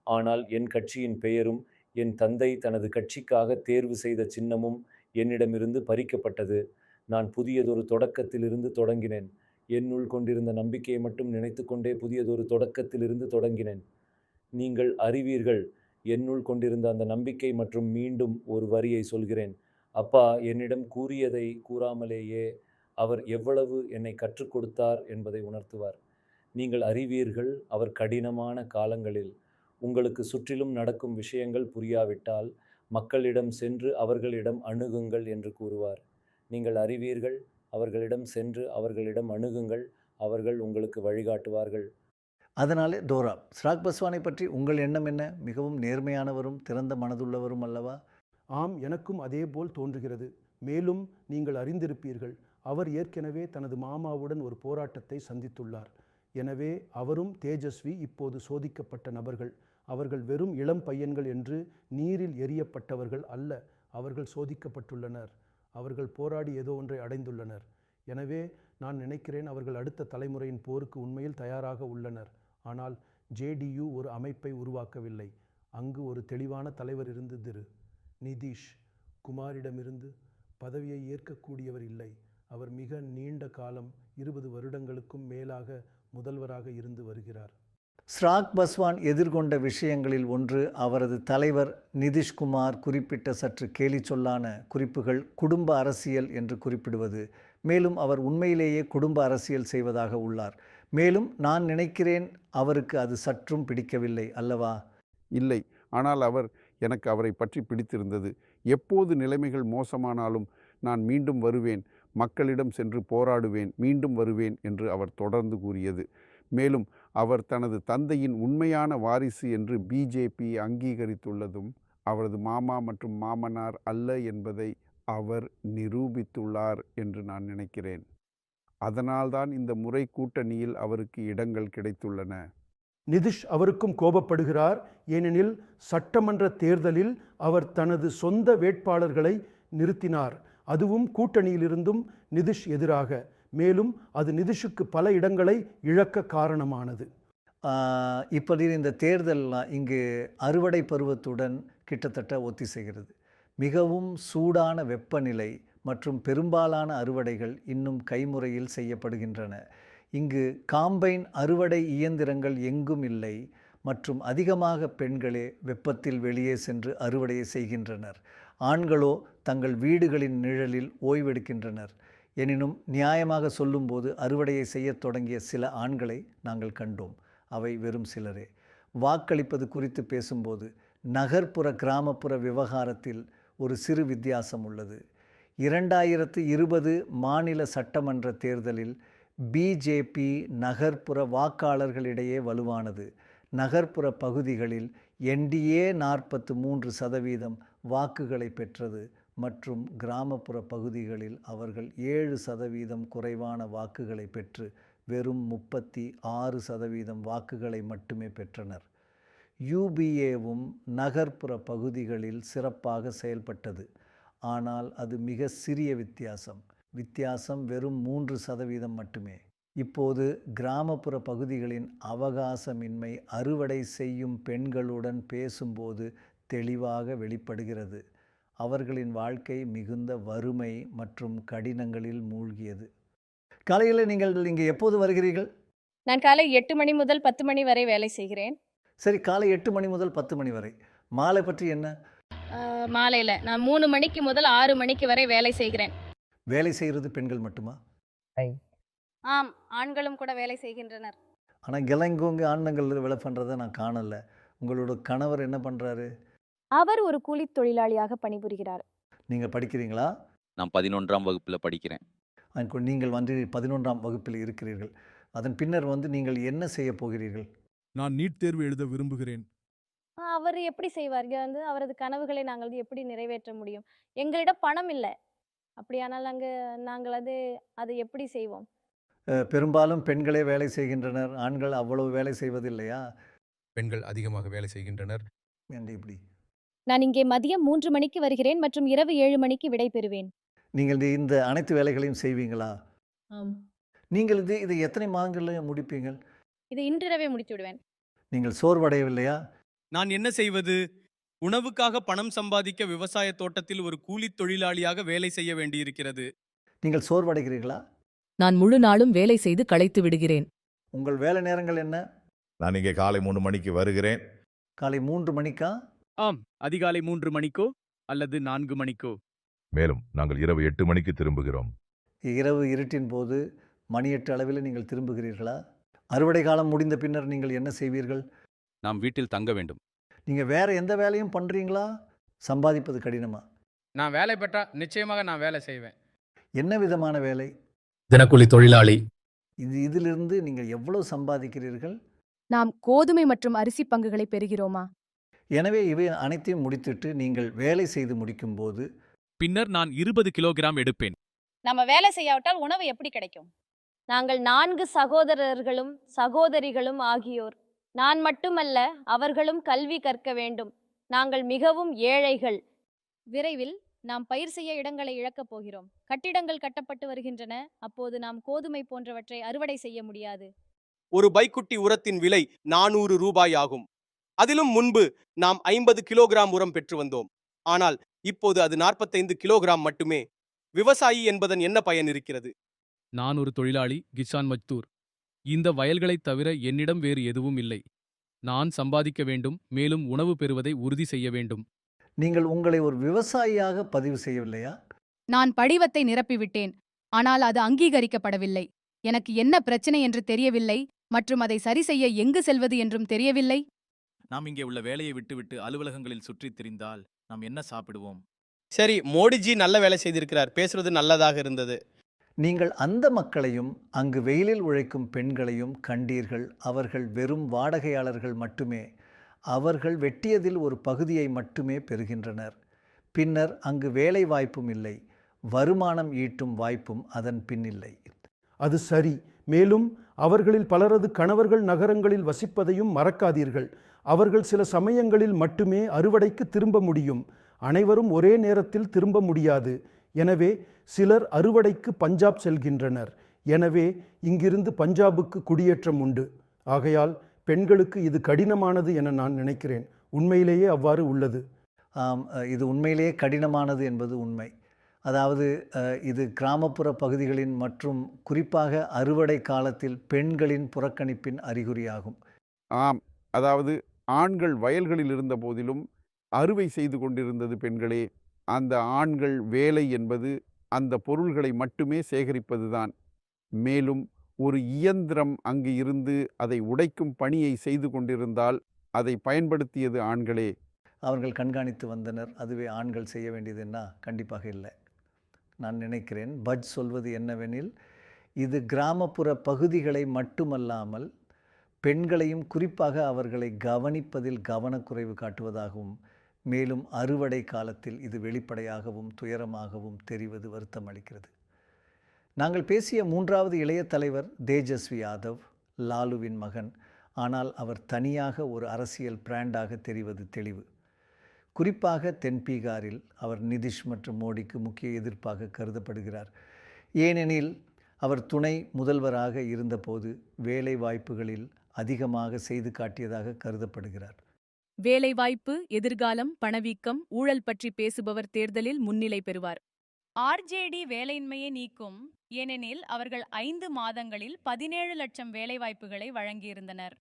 S21: ஆனால் என் கட்சியின் பெயரும் என் தந்தை தனது கட்சிக்காக தேர்வு செய்த சின்னமும் என்னிடமிருந்து பறிக்கப்பட்டது. நான் புதியதொரு தொடக்கத்திலிருந்து தொடங்கினேன். என்னுள் கொண்டிருந்த நம்பிக்கையை மட்டும் நினைத்து கொண்டே புதியதொரு தொடக்கத்திலிருந்து தொடங்கினேன். நீங்கள் அறிவீர்கள், என்னுள் கொண்டிருந்த அந்த நம்பிக்கை மற்றும் மீண்டும் ஒரு வரியை சொல்கிறேன். அப்பா என்னிடம் கூறியதை கூறாமலேயே அவர் எவ்வளவு என்னை கற்றுக் கொடுத்தார் என்பதை உணர்த்துவார். நீங்கள் அறிவீர்கள், அவர் கடினமான காலங்களில் உங்களுக்கு சுற்றிலும் நடக்கும் விஷயங்கள் புரியாவிட்டால் மக்களிடம் சென்று அவர்களிடம் அணுகுங்கள் என்று கூறுவார். நீங்கள் அறிவீர்கள், அவர்களிடம் சென்று அவர்களிடம் அணுகுங்கள், அவர்கள் உங்களுக்கு வழிகாட்டுவார்கள்.
S1: அதனாலே டோரா, ஸ்ராக் பஸ்வானை பற்றி உங்கள் எண்ணம் என்ன? மிகவும் நேர்மையானவரும் திறந்த மனதுள்ளவரும் அல்லவா?
S11: ஆம், எனக்கும் அதே போல் தோன்றுகிறது. மேலும் நீங்கள் அறிந்திருப்பீர்கள், அவர் ஏற்கனவே தனது மாமாவுடன் ஒரு போராட்டத்தை சந்தித்துள்ளார். எனவே அவரும் தேஜஸ்வி இப்போது சோதிக்கப்பட்ட நபர்கள். அவர்கள் வெறும் இளம் பையன்கள் என்று நீரில் எரியப்பட்டவர்கள் அல்ல. அவர்கள் சோதிக்கப்பட்டுள்ளனர். அவர்கள் போராடி ஏதோ ஒன்றை அடைந்துள்ளனர். எனவே நான் நினைக்கிறேன் அவர்கள் அடுத்த தலைமுறையின் போருக்கு உண்மையில் தயாராக உள்ளனர். ஆனால் ஜேடியு ஒரு அமைப்பை உருவாக்கவில்லை. அங்கு ஒரு தெளிவான தலைவர் இருந்தது. நிதிஷ் குமாரிடமிருந்து பதவியை ஏற்கக்கூடியவர் இல்லை. அவர் மிக நீண்ட காலம் 20 வருடங்களுக்கும் மேலாக முதல்வராக இருந்து வருகிறார்.
S1: ஸ்ராக் பஸ்வான் எதிர்கொண்ட விஷயங்களில் ஒன்று அவரது தலைவர் நிதிஷ்குமார் குறிப்பிட்ட சற்று கேலி சொல்லான குறிப்புகள் குடும்ப அரசியல் என்று குறிப்பிடுவது. மேலும் அவர் உண்மையிலேயே குடும்ப அரசியல் செய்வதாக உள்ளார். மேலும் நான் நினைக்கிறேன் அவருக்கு அது சற்றும் பிடிக்கவில்லை அல்லவா?
S8: இல்லை, ஆனால் எனக்கு அவரை பற்றி பிடித்திருந்தது. எப்போது நிலைமைகள் மோசமானாலும் நான் மீண்டும் வருவேன், மக்களிடம் சென்று போராடுவேன், மீண்டும் வருவேன் என்று அவர் தொடர்ந்து கூறியது. மேலும் அவர் தனது தந்தையின் உண்மையான வாரிசு என்று பிஜேபி அங்கீகரித்துள்ளதும் அவரது மாமா மற்றும் மாமனார் அல்ல என்பதை அவர் நிரூபித்துள்ளார் என்று நான் நினைக்கிறேன். அதனால்தான் இந்த முறை கூட்டணியில் அவருக்கு இடங்கள் கிடைத்துள்ளன.
S11: நிதிஷ் அவருக்கும் கோபப்படுகிறார். ஏனெனில் சட்டமன்ற தேர்தலில் அவர் தனது சொந்த வேட்பாளர்களை நிறுத்தினார், அதுவும் கூட்டணியிலிருந்தும் நிதிஷ் எதிராக. மேலும் அது நிதிஷுக்கு பல இடங்களை இழக்க காரணமானது.
S1: இப்படி இந்த தேர்தல்லாம் இங்கு அறுவடை பருவத்துடன் கிட்டத்தட்ட ஒத்திசைகிறது. மிகவும் சூடான வெப்பநிலை மற்றும் பெரும்பாலான அறுவடைகள் இன்னும் கைமுறையில் செய்யப்படுகின்றன. இங்கு காம்பைன் அறுவடை இயந்திரங்கள் எங்கும் இல்லை மற்றும் அதிகமாக பெண்களே வெப்பத்தில் வெளியே சென்று அறுவடையை செய்கின்றனர். ஆண்களோ தங்கள் வீடுகளின் நிழலில் ஓய்வெடுக்கின்றனர். எனினும் நியாயமாக சொல்லும்போது அறுவடையை செய்யத் தொடங்கிய சில ஆண்களை நாங்கள் கண்டோம். அவை வெறும் சிலரே. வாக்களிப்பது குறித்து பேசும்போது நகர்ப்புற கிராமப்புற விவகாரத்தில் ஒரு சிறு வித்தியாசம் உள்ளது. 2020 மாநில சட்டமன்ற தேர்தலில் பிஜேபி நகர்ப்புற வாக்காளர்களிடையே வலுவானது. நகர்ப்புற பகுதிகளில் என்டிஏ 43% வாக்குகளை பெற்றது மற்றும் கிராமப்புற பகுதிகளில் அவர்கள் 7% குறைவான வாக்குகளை பெற்று வெறும் 36% வாக்குகளை மட்டுமே பெற்றனர். யூபிஏவும் நகர்ப்புற பகுதிகளில் சிறப்பாக செயல்பட்டது. ஆனால் அது மிக சிறிய வித்தியாசம் வெறும் 3% மட்டுமே. இப்போது கிராமப்புற பகுதிகளின் அவகாசமின்மை அறுவடை செய்யும் பெண்களுடன் பேசும்போது தெளிவாக வெளிப்படுகிறது. அவர்களின் வாழ்க்கை மிகுந்த வறுமை மற்றும் கடினங்களில் மூழ்கியது. காலையில் நீங்கள் இங்கே எப்போது வருகிறீர்கள்?
S2: நான் காலை 8 மணி முதல் 10 மணி வரை வேலை செய்கிறேன்.
S1: சரி, காலை 8 மணி முதல் 10 மணி வரை. மாலை பற்றி என்ன?
S2: மாலையில் நான் 3 மணிக்கு முதல் 6 மணிக்கு வரை வேலை செய்கிறேன்.
S1: வேலை செய்கிறது பெண்கள் மட்டுமா?
S2: ஆம், ஆண்களும் கூட வேலை செய்கின்றனர்.
S1: ஆனால் கிளங்கோங்க ஆண்கள் வேலை பண்ணுறதை நான் காணலை. உங்களோட கணவர் என்ன பண்ணுறாரு?
S2: அவர் ஒரு கூலி தொழிலாளியாக பணிபுரிகிறார்.
S1: நீங்கள் படிக்கிறீங்களா?
S7: நான் 11ஆம் வகுப்பில் படிக்கிறேன்.
S1: நீங்கள் 11ஆம் வகுப்பில் இருக்கிறீர்கள். அதன் பின்னர் நீங்கள் என்ன செய்ய போகிறீர்கள்?
S17: நான் நீட் தேர்வு எழுத விரும்புகிறேன்.
S2: அவர் எப்படி செய்வார்? அவரது கனவுகளை நாங்கள் எப்படி நிறைவேற்ற முடியும்? எங்களிடம் பணம் இல்லை. அப்படியானால் நாங்கள் அதை எப்படி செய்வோம்?
S1: பெரும்பாலும் பெண்களே வேலை செய்கின்றனர். ஆண்கள் அவ்வளவு வேலை செய்வதில்லையா?
S5: பெண்கள் அதிகமாக வேலை செய்கின்றனர்.
S1: எப்படி?
S2: நான் இங்கே மதியம் 3 மணிக்கு வருகிறேன் மற்றும் இரவு 7 மணிக்கு விடை பெறுவேன்.
S1: நீங்கள் இந்த அனைத்து வேலைகளையும் செய்வீங்களா?
S2: ஆம்.
S1: நீங்கள் இதை எத்தனை மாதங்களில் முடிப்பீங்கள்?
S2: இதை இன்றிரவே முடித்து விடுவேன்.
S1: நீங்கள் சோர்வடையவில்லையா?
S9: நான் என்ன செய்வது? உணவுக்காக பணம் சம்பாதிக்க விவசாய தோட்டத்தில் ஒரு கூலி தொழிலாளியாக வேலை செய்ய வேண்டியிருக்கிறது.
S1: நீங்கள் சோர்வடைகிறீர்களா?
S3: நான் முழு நாளும் வேலை செய்து களைத்து விடுகிறேன்.
S1: உங்கள் வேலை நேரங்கள் என்ன?
S22: நான் இங்கே காலை 3 மணிக்கு வருகிறேன்.
S1: காலை 3 மணிக்கா?
S9: ஆம், அதிகாலை 3 மணிக்கோ அல்லது 4 மணிக்கோ.
S22: மேலும் நாங்கள் இரவு 8 மணிக்கு திரும்புகிறோம்.
S1: இரவு இருட்டின் போது மணி 8 அளவில் நீங்கள் திரும்புகிறீர்களா? அறுவடை காலம் முடிந்த பின்னர் நீங்கள் என்ன செய்வீர்கள்?
S5: நாம் வீட்டில் தங்க வேண்டும்.
S1: நீங்கள் வேற எந்த வேலையும் பண்ணுறீங்களா? சம்பாதிப்பது கடினமா?
S4: நான் வேலை பெற்றா நிச்சயமாக நான் வேலை செய்வேன்.
S1: என்ன விதமான வேலை?
S10: தினக்கூலி தொழிலாளி.
S1: இதிலிருந்து நீங்கள் எவ்வளவு சம்பாதிக்கிறீர்கள்?
S2: நாம் கோதுமை மற்றும் அரிசி பங்குகளை பெறுகிறோமா?
S1: எனவே இவை அனைத்தையும் முடித்துட்டு நீங்கள் வேலை செய்து முடிக்கும்போது
S15: பின்னர் நான் 20 கிலோகிராம் எடுப்பேன்.
S2: நம்ம வேலை செய்யாவிட்டால் உணவு எப்படி கிடைக்கும்? நாங்கள் 4 சகோதரர்களும் சகோதரிகளும் ஆகியோர். நான் மட்டுமல்ல, அவர்களும் கல்வி கற்க வேண்டும். நாங்கள் மிகவும் ஏழைகள். விரைவில் நாம் பயிர் செய்ய இடங்களை இழக்கப் போகிறோம். கட்டிடங்கள் கட்டப்பட்டு வருகின்றன. அப்போது நாம் கோதுமை போன்றவற்றை அறுவடை செய்ய முடியாது.
S9: ஒரு பைக்குட்டி உரத்தின் விலை 400 ரூபாய் ஆகும். அதிலும் முன்பு நாம் 50 கிலோகிராம் உரம் பெற்று வந்தோம். ஆனால் இப்போது அது 45 கிலோகிராம் மட்டுமே. விவசாயி என்பதன் என்ன பயன் இருக்கிறது?
S5: நான் ஒரு தொழிலாளி, கிசான் மஜ்தூர். இந்த வயல்களைத் தவிர என்னிடம் வேறு எதுவும் இல்லை. நான் சம்பாதிக்க வேண்டும், மேலும் உணவு பெறுவதை உறுதி செய்ய வேண்டும்.
S1: நீங்கள் உங்களை ஒரு விவசாயியாக பதிவு செய்யவில்லையா?
S12: நான் படிவத்தை நிரப்பிவிட்டேன், ஆனால் அது அங்கீகரிக்கப்படவில்லை. எனக்கு என்ன பிரச்சனை என்று தெரியவில்லை மற்றும் அதை சரி செய்ய எங்கு செல்வது என்றும் தெரியவில்லை.
S13: நாம் இங்கே உள்ள வேலையை விட்டுவிட்டு அலுவலகங்களில் சுற்றித் திரிந்தால் நாம் என்ன சாப்பிடுவோம்?
S9: சரி, மோடிஜி நல்ல வேலை செய்திருக்கிறார், பேசுறது நல்லதாக இருந்தது.
S1: நீங்கள் அந்த மக்களையும் அங்கு வெயிலில் உழைக்கும் பெண்களையும் கண்டீர்கள். அவர்கள் வெறும் வாடகையாளர்கள் மட்டுமே. அவர்கள் வெட்டியதில் ஒரு பகுதியை மட்டுமே பெறுகின்றனர். பின்னர் அங்கு வேலை வாய்ப்பும் இல்லை, வருமானம் ஈட்டும் வாய்ப்பும் அதன் பின்னில்லை.
S11: அது சரி. மேலும் அவர்களில் பலரது கணவர்கள் நகரங்களில் வசிப்பதையும் மறக்காதீர்கள். அவர்கள் சில சமயங்களில் மட்டுமே அறுவடைக்கு திரும்ப முடியும். அனைவரும் ஒரே நேரத்தில் திரும்ப முடியாது. எனவே சிலர் அறுவடைக்கு பஞ்சாப் செல்கின்றனர். எனவே இங்கிருந்து பஞ்சாபுக்கு குடியேற்றம் உண்டு. ஆகையால் பெண்களுக்கு இது கடினமானது என நான் நினைக்கிறேன். உண்மையிலேயே அவ்வாறு உள்ளது.
S1: இது உண்மையிலேயே கடினமானது என்பது உண்மை. அதாவது இது கிராமப்புற பகுதிகளின் மற்றும் குறிப்பாக அறுவடை காலத்தில் பெண்களின் புறக்கணிப்பின் அறிகுறியாகும்.
S8: ஆம், அதாவது ஆண்கள் வயல்களில் இருந்த போதிலும் அறுவை செய்து கொண்டிருந்தது பெண்களே. அந்த ஆண்கள் வேலை என்பது அந்த பொருள்களை மட்டுமே சேகரிப்பதுதான். மேலும் ஒரு இயந்திரம் அங்கு இருந்து அதை உடைக்கும் பணியை செய்து கொண்டிருந்தால் அதை பயன்படுத்தியது ஆண்களே.
S1: அவர்கள் கண்காணித்து வந்தனர். அதுவே ஆண்கள் செய்ய வேண்டியதுன்னா கண்டிப்பாக இல்லை. நான் நினைக்கிறேன் பட்ஜ் சொல்வது என்னவெனில், இது கிராமப்புற பகுதிகளை மட்டுமல்லாமல் பெண்களையும் குறிப்பாக அவர்களை கவனிப்பதில் கவனக்குறைவு காட்டுவதாகவும், மேலும் அறுவடை காலத்தில் இது வெளிப்படையாகவும் துயரமாகவும் தெரிவது வருத்தம் அளிக்கிறது. நாங்கள் பேசிய மூன்றாவது இளைய தலைவர் தேஜஸ்வி யாதவ், லாலுவின் மகன். ஆனால் அவர் தனியாக ஒரு அரசியல் பிராண்டாக தெரிவது தெளிவு. குறிப்பாக தென் பீகாரில் அவர் நிதிஷ் மற்றும் மோடிக்கு முக்கிய எதிர்ப்பாக கருதப்படுகிறார். ஏனெனில் அவர் துணை முதல்வராக இருந்தபோது வேலை வாய்ப்புகளில் அதிகமாக செய்து காட்டியதாக கருதப்படுகிறார்.
S3: வேலைவாய்ப்பு, எதிர்காலம், பணவீக்கம், ஊழல் பற்றி பேசுபவர் தேர்தலில் முன்னிலை பெறுவார். ஆர்ஜேடி வேலையின்மையை நீக்கும், ஏனெனில் அவர்கள் 5 மாதங்களில் 17 லட்சம் வேலைவாய்ப்புகளை வழங்கியிருந்தனர்.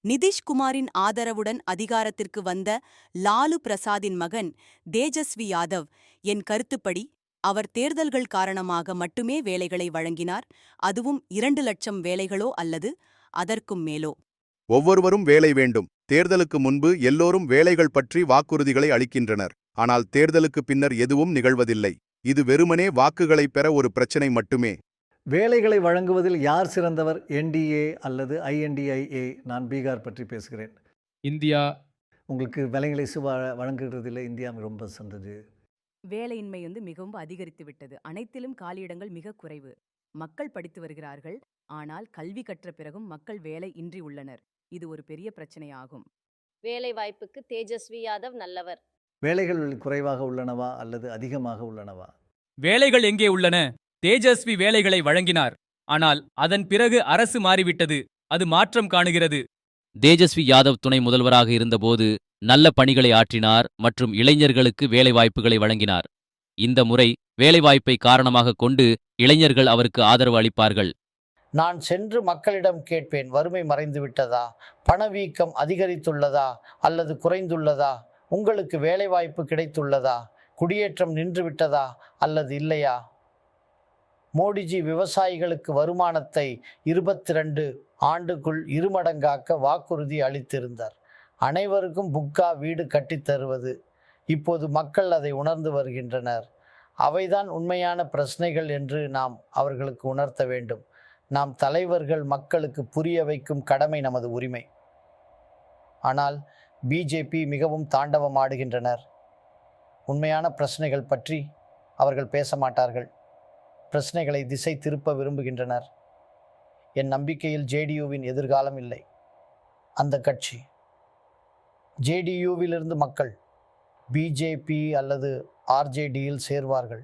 S23: நிதிஷ்குமாரின் ஆதரவுடன் அதிகாரத்திற்கு வந்த லாலு பிரசாத்தின் மகன் தேஜஸ்வி யாதவ், என் கருத்துப்படி அவர் தேர்தல்கள் காரணமாக மட்டுமே வேலைகளை வழங்கினார். அதுவும் 2 லட்சம் வேலைகளோ அல்லது அதற்கும் மேலோ.
S24: ஒவ்வொருவரும் வேலை வேண்டும். தேர்தலுக்கு முன்பு எல்லோரும் வேலைகள் பற்றி வாக்குறுதிகளை அளிக்கின்றனர். ஆனால் தேர்தலுக்கு பின்னர் எதுவும் நிகழ்வதில்லை. இது வெறுமனே வாக்குகளை பெற ஒரு பிரச்சனை மட்டுமே.
S1: வேலைகளை வழங்குவதில் யார் சிறந்தவர்? என்டிஏ அல்லது ஐஎன்டிஐஏ? நான் பீகார் பற்றி பேசுகிறேன்.
S5: இந்தியா.
S1: உங்களுக்கு வேலைகளை வழங்குகிறதில்லை. இந்தியா ரொம்ப சிறந்தது.
S12: வேலையின்மை மிகவும் அதிகரித்து விட்டது. அனைத்திலும் காலியிடங்கள் மிக குறைவு. மக்கள் படித்து வருகிறார்கள், ஆனால் கல்வி கற்ற பிறகும் மக்கள் வேலை இன்றி உள்ளனர். இது ஒரு பெரிய பிரச்சனையாகும்.
S2: வேலை வாய்ப்புக்கு தேஜஸ்வி யாதவ் நல்லவர்.
S1: வேலைகள் குறைவாக உள்ளனவா அல்லது அதிகமாக உள்ளனவா?
S25: வேலைகள் எங்கே உள்ளன? தேஜஸ்வி வேலைகளை வழங்கினார், ஆனால் அதன் பிறகு அரசு மாறிவிட்டது. அது மாற்றம் காணுகிறது.
S15: தேஜஸ்வி யாதவ் துணை முதல்வராக இருந்தபோது நல்ல பணிகளை ஆற்றினார் மற்றும் இளைஞர்களுக்கு வேலைவாய்ப்புகளை வழங்கினார். இந்த முறை வேலைவாய்ப்பை காரணமாக கொண்டு இளைஞர்கள் அவருக்கு ஆதரவு அளிப்பார்கள்.
S26: நான் சென்று மக்களிடம் கேட்பேன், வறுமை மறைந்து விட்டதா, பணவீக்கம் அதிகரித்துள்ளதா அல்லது குறைந்துள்ளதா, உங்களுக்கு வேலைவாய்ப்பு கிடைத்துள்ளதா, குடியேற்றம் நின்று விட்டதா அல்லது இல்லையா? மோடிஜி விவசாயிகளுக்கு வருமானத்தை 22 ஆண்டுக்குள் 2 மடங்காக்க வாக்குறுதி அளித்திருந்தார். அனைவருக்கும் புக்கா வீடு கட்டித்தருவது. இப்போது மக்கள் அதை உணர்ந்து வருகின்றனர். அவைதான் உண்மையான பிரச்சனைகள் என்று நாம் அவர்களுக்கு உணர்த்த வேண்டும். நாம் தலைவர்கள் மக்களுக்கு புரிய வைக்கும் கடமை நமது உரிமை. ஆனால் பிஜேபி மிகவும் தாண்டவமாடுகின்றனர். உண்மையான பிரச்சனைகள் பற்றி அவர்கள் பேச மாட்டார்கள். பிரச்சனைகளை திசை திருப்ப விரும்புகின்றனர். என் நம்பிக்கையில் ஜேடியூவின் எதிர்காலம் இல்லை. அந்த கட்சி ஜேடியூவிலிருந்து மக்கள் பிஜேபி அல்லது ஆர்ஜேடியில் சேர்வார்கள்.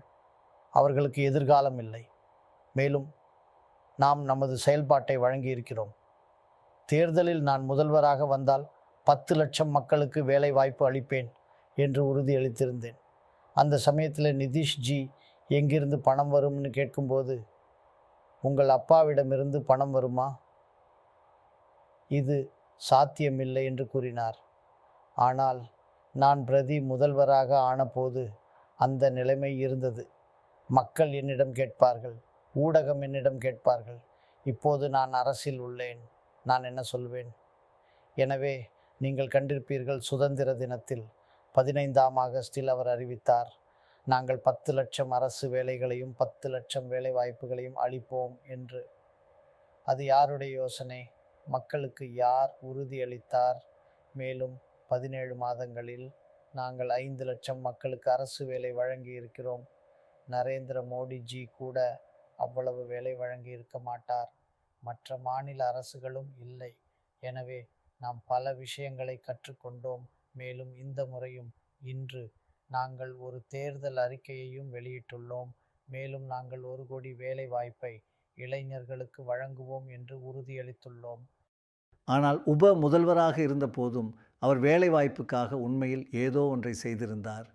S26: அவர்களுக்கு எதிர்காலம் இல்லை. மேலும் நாம் நமது செயல்பாட்டை வழங்கியிருக்கிறோம். தேர்தலில் நான் முதல்வராக வந்தால் 10 லட்சம் மக்களுக்கு வேலை வாய்ப்பு அளிப்பேன் என்று உறுதியளித்திருந்தேன். அந்த சமயத்தில் நிதிஷ்ஜி எங்கிருந்து பணம் வரும்னு கேட்கும்போது உங்கள் அப்பாவிடமிருந்து பணம் வருமா? இது சாத்தியமில்லை என்று கூறினார். ஆனால் நான் பிரதி முதல்வராக ஆனபோது அந்த நிலைமை இருந்தது. மக்கள் என்னிடம் கேட்பார்கள், ஊடகம் என்னிடம் கேட்பார்கள், இப்போது நான் அரசில் உள்ளேன், நான் என்ன சொல்வேன்? எனவே நீங்கள் கண்டிருப்பீர்கள், சுதந்திர தினத்தில் 15ஆம் ஆகஸ்டில் அவர் அறிவித்தார், நாங்கள் 10 லட்சம் அரசு வேலைகளையும் 10 லட்சம் வேலை வாய்ப்புகளையும் அளிப்போம் என்று. அது யாருடைய யோசனை? மக்களுக்கு யார் உறுதியளித்தார்? மேலும் 17 மாதங்களில் நாங்கள் 5 லட்சம் மக்களுக்கு அரசு வேலை வழங்கி இருக்கிறோம். நரேந்திர மோடிஜி கூட அவ்வளவு வேலை வழங்கி இருக்க மாட்டார். மற்ற மாநில அரசுகளும் இல்லை. எனவே நாம் பல விஷயங்களை கற்றுக்கொண்டோம். மேலும் இந்த முறையும் இன்று நாங்கள் ஒரு தேர்தல் அறிக்கையையும் வெளியிட்டுள்ளோம். மேலும் நாங்கள் 1 கோடி வேலை வாய்ப்பை இளைஞர்களுக்கு வழங்குவோம் என்று உறுதியளித்துள்ளோம்.
S1: ஆனால் உப முதல்வராக இருந்த போதும் அவர் வேலைவாய்ப்புக்காக உண்மையில் ஏதோ ஒன்றை செய்திருந்தார்.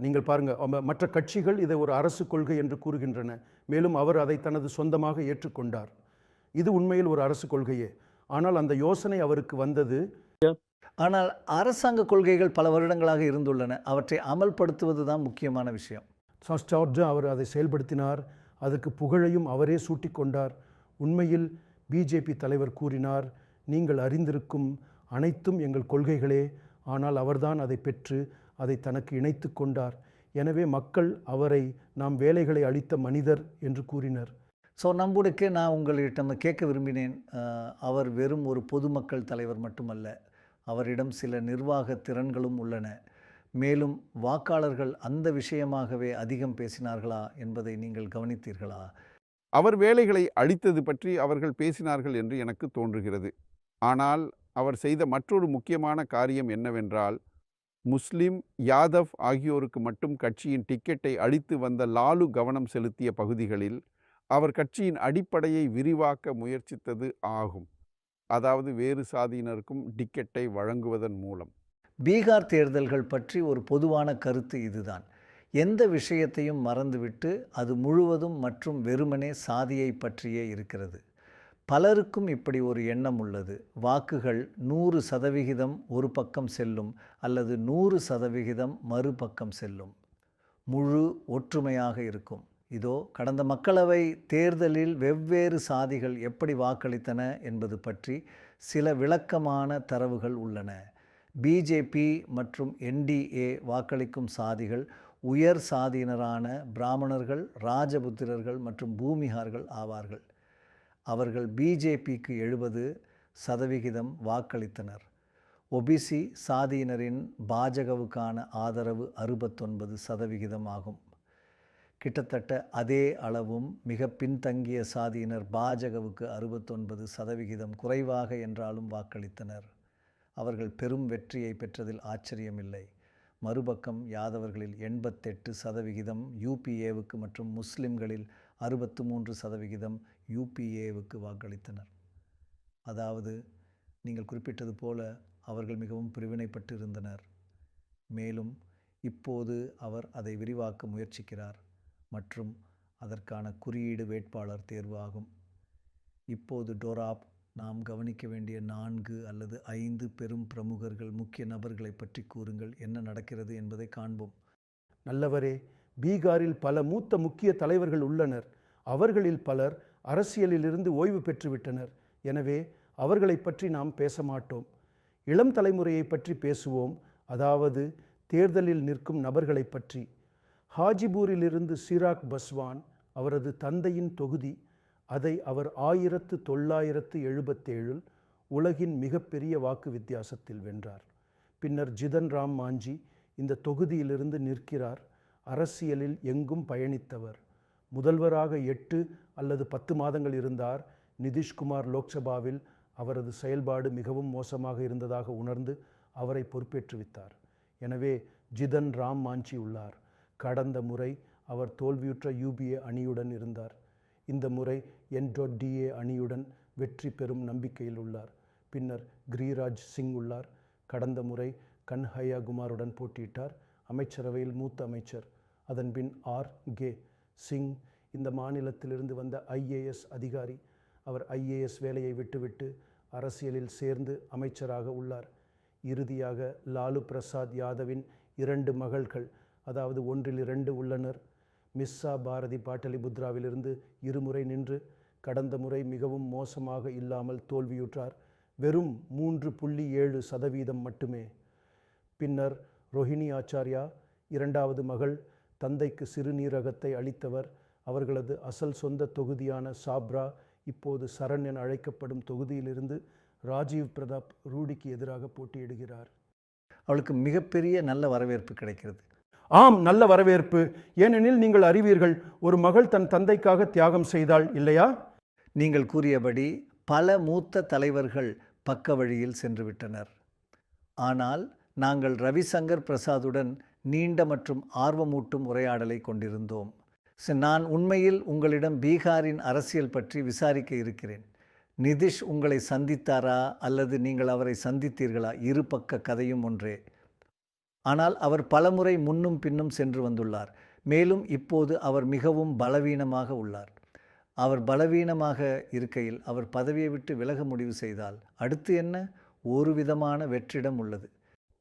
S11: நீங்கள் பாருங்கள், மற்ற கட்சிகள் இதை ஒரு அரசு கொள்கை என்று கூறுகின்றன. மேலும் அவர் அதை தனது சொந்தமாக ஏற்றுக்கொண்டார். இது உண்மையில் ஒரு அரசு கொள்கையே. ஆனால் அந்த யோசனை அவருக்கு வந்தது.
S1: ஆனால் அரசாங்க கொள்கைகள் பல வருடங்களாக இருந்துள்ளன. அவற்றை அமல்படுத்துவது தான் முக்கியமான விஷயம்.
S11: ஜார்ஜ் அவர் அதை செயல்படுத்தினார். அதற்கு புகழையும் அவரே சூட்டி கொண்டார். உண்மையில் பிஜேபி தலைவர் கூறினார், நீங்கள் அறிந்திருக்கும் அனைத்தும் எங்கள் கொள்கைகளே. ஆனால் அவர்தான் அதை பெற்று அதை தனக்கு இணைத்து கொண்டார். எனவே மக்கள் அவரை நாம் வேலைகளை அளித்த மனிதர் என்று கூறினர்.
S1: ஸோ நம்முடைக்கு நான் உங்களிடம் கேட்க விரும்பினேன், அவர் வெறும் ஒரு பொதுமக்கள் தலைவர் மட்டுமல்ல, அவரிடம் சில நிர்வாக திறன்களும் உள்ளன. மேலும் வாக்காளர்கள் அந்த விஷயமாகவே அதிகம் பேசினார்களா என்பதை நீங்கள் கவனித்தீர்களா?
S8: அவர் வேலைகளை அளித்தது பற்றி அவர்கள் பேசினார்கள் என்று எனக்கு தோன்றுகிறது. ஆனால் அவர் செய்த மற்றொரு முக்கியமான காரியம் என்னவென்றால், முஸ்லிம், யாதவ் ஆகியோருக்கு மட்டும் கட்சியின் டிக்கெட்டை அளித்து வந்த லாலு கவனம் செலுத்திய பகுதிகளில் அவர் கட்சியின் அடிப்படையை விரிவாக்க முயற்சித்தது ஆகும். அதாவது வேறு சாதியினருக்கும் டிக்கெட்டை வழங்குவதன் மூலம்.
S1: பீகார் தேர்தல்கள் பற்றி ஒரு பொதுவான கருத்து இதுதான். எந்த விஷயத்தையும் மறந்துவிட்டு அது முழுவதும் மற்றும் வெறுமனே சாதியை பற்றியே இருக்கிறது. பலருக்கும் இப்படி ஒரு எண்ணம் உள்ளது. வாக்குகள் 100% ஒரு பக்கம் செல்லும் அல்லது 100% மறுபக்கம் செல்லும். முழு ஒற்றுமையாக இருக்கும். இதோ கடந்த மக்களவை தேர்தலில் வெவ்வேறு சாதிகள் எப்படி வாக்களித்தன என்பது பற்றி சில விளக்கமான தரவுகள் உள்ளன. பிஜேபி மற்றும் என்டிஏ வாக்களிக்கும் சாதிகள் உயர் சாதியினரான பிராமணர்கள், ராஜபுத்திரர்கள் மற்றும் பூமிகார்கள் ஆவார்கள். அவர்கள் பிஜேபிக்கு 70% வாக்களித்தனர். ஒபிசி சாதியினரின் பாஜகவுக்கான ஆதரவு 69% ஆகும். கிட்டத்தட்ட அதே அளவும் மிக பின்தங்கிய சாதியினர் பாஜகவுக்கு 69% குறைவாக என்றாலும் வாக்களித்தனர். அவர்கள் பெரும் வெற்றியை பெற்றதில் ஆச்சரியமில்லை. மறுபக்கம் யாதவர்களில் 88% யூபிஏவுக்கு மற்றும் முஸ்லிம்களில் 63% யூபிஏவுக்கு வாக்களித்தனர். அதாவது நீங்கள் குறிப்பிட்டது போல அவர்கள் மிகவும் பிரிவினைப்பட்டு இருந்தனர். மேலும் இப்போது அவர் அதை விரிவாக்க முயற்சிக்கிறார் மற்றும் அதற்கான குறியீடு வேட்பாளர் தேர்வு ஆகும். இப்போது டோராப் நாம் கவனிக்க வேண்டிய 4 அல்லது 5 பெரும் பிரமுகர்கள், முக்கிய நபர்களை பற்றி கூறுங்கள். என்ன நடக்கிறது என்பதை காண்போம்.
S11: நல்லவரே, பீகாரில் பல மூத்த முக்கிய தலைவர்கள் உள்ளனர். அவர்களில் பலர் அரசியலிலிருந்து ஓய்வு பெற்றுவிட்டனர். எனவே அவர்களை பற்றி நாம் பேச மாட்டோம். இளம் தலைமுறையை பற்றி பேசுவோம். அதாவது தேர்தலில் நிற்கும் நபர்களை பற்றி. ஹாஜிபூரிலிருந்து சிராக் பஸ்வான், அவரது தந்தையின் தொகுதி. அதை அவர் 1977 உலகின் மிகப்பெரிய வாக்கு வித்தியாசத்தில் வென்றார். பின்னர் ஜிதன் ராம் மாஞ்சி இந்த தொகுதியிலிருந்து நிற்கிறார். அரசியலில் எங்கும் பயணித்தவர். முதல்வராக 8 அல்லது 10 மாதங்கள் இருந்தார். நிதிஷ்குமார் லோக்சபாவில் அவரது செயல்பாடு மிகவும் மோசமாக இருந்ததாக உணர்ந்து அவரை பொறுப்பேற்றுவித்தார். எனவே ஜிதன் ராம் மாஞ்சி உள்ளார். கடந்த முறை அவர் தோல்வியுற்ற யூபிஏ அணியுடன் இருந்தார். இந்த முறை NDA அணியுடன் வெற்றி பெறும் நம்பிக்கையில் உள்ளார். பின்னர் கிரிராஜ் சிங் உள்ளார். கடந்த முறை கன்ஹையா குமாருடன் போட்டியிட்டார். அமைச்சரவையில் மூத்த அமைச்சர். அதன்பின் R.K. சிங் இந்த மாநிலத்திலிருந்து வந்த IAS அதிகாரி. அவர் IAS வேலையை விட்டுவிட்டு அரசியலில் சேர்ந்து அமைச்சராக உள்ளார். இறுதியாக லாலு பிரசாத் யாதவின் 2 மகள்கள், அதாவது ஒன்றில் 2 உள்ளனர். மிஸ்ஸா பாரதி பாட்டலிபுத்ராவிலிருந்து இருமுறை நின்று கடந்த முறை மிகவும் மோசமாக இல்லாமல் தோல்வியுற்றார். வெறும் 3.7% மட்டுமே. பின்னர் ரோஹிணி ஆச்சார்யா, 2வது மகள், தந்தைக்கு சிறுநீரகத்தை அளித்தவர். அவர்களது அசல் சொந்த தொகுதியான சாப்ரா, இப்போது சரண் என அழைக்கப்படும் தொகுதியிலிருந்து ராஜீவ் பிரதாப் ரூடிக்கு எதிராக போட்டியிடுகிறார்.
S1: அவளுக்கு மிகப்பெரிய நல்ல வரவேற்பு கிடைக்கிறது.
S11: ஆம், நல்ல வரவேற்பு. ஏனெனில் நீங்கள் அறிவீர்கள், ஒரு மகள் தன் தந்தைக்காக தியாகம் செய்தாள் இல்லையா?
S1: நீங்கள் கூறியபடி பல மூத்த தலைவர்கள் பக்க வழியில் சென்றுவிட்டனர். ஆனால் நாங்கள் ரவிசங்கர் பிரசாதுடன் நீண்ட மற்றும் ஆர்வமூட்டும் உரையாடலை கொண்டிருந்தோம். நான் உண்மையில் உங்களிடம் பீகாரின் அரசியல் பற்றி விசாரிக்க இருக்கிறேன். நிதிஷ் உங்களை சந்தித்தாரா அல்லது நீங்கள் அவரை சந்தித்தீர்களா? இரு பக்க கதையும் ஒன்றே. ஆனால் அவர் பலமுறை முன்னும் பின்னும் சென்று வந்துள்ளார். மேலும் இப்போது அவர் மிகவும் பலவீனமாக உள்ளார். அவர் பலவீனமாக இருக்கையில் அவர் பதவியை விட்டு விலக முடிவு செய்தால் அடுத்து என்ன? ஒரு விதமான வெற்றிடம் உள்ளது.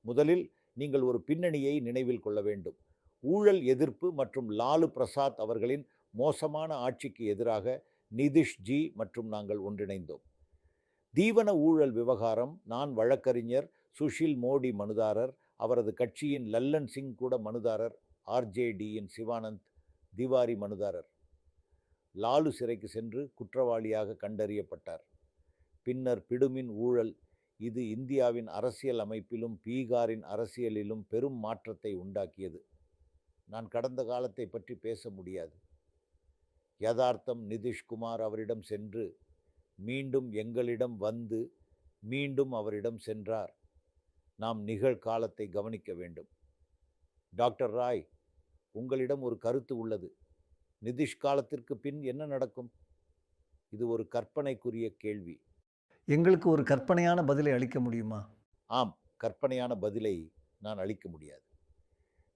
S6: முதலில் நீங்கள் ஒரு பின்னணியை நினைவில் கொள்ள வேண்டும். ஊழல் எதிர்ப்பு மற்றும் லாலு பிரசாத் அவர்களின் மோசமான ஆட்சிக்கு எதிராக நிதிஷ் ஜி மற்றும் நாங்கள் ஒன்றிணைந்தோம். தீவன ஊழல் விவகாரம், நான் வழக்கறிஞர், சுஷில் மோடி மனுதாரர், அவரது கட்சியின் லல்லன் சிங் கூட மனுதாரர், RJDயின் சிவானந்த் திவாரி மனுதாரர். லாலு சிறைக்கு சென்று குற்றவாளியாக கண்டறியப்பட்டார். பின்னர் பிடுமின் ஊழல், இது இந்தியாவின் அரசியல் அமைப்பிலும் பீகாரின் அரசியலிலும் பெரும் மாற்றத்தை உண்டாக்கியது. நான் கடந்த காலத்தை பற்றி பேச முடியாது. யதார்த்தம், நிதிஷ்குமார் அவரிடம் சென்று மீண்டும் எங்களிடம் வந்து மீண்டும் அவரிடம் சென்றார். நாம் நிகழ்காலத்தை கவனிக்க வேண்டும். டாக்டர் ராய், உங்களிடம் ஒரு கருத்து உள்ளது. நிதிஷ் காலத்திற்கு பின் என்ன நடக்கும்? இது ஒரு கற்பனைக்குரிய கேள்வி.
S1: எங்களுக்கு ஒரு கற்பனையான பதிலை அளிக்க முடியுமா?
S6: ஆம், கற்பனையான பதிலை நான் அளிக்க முடியாது.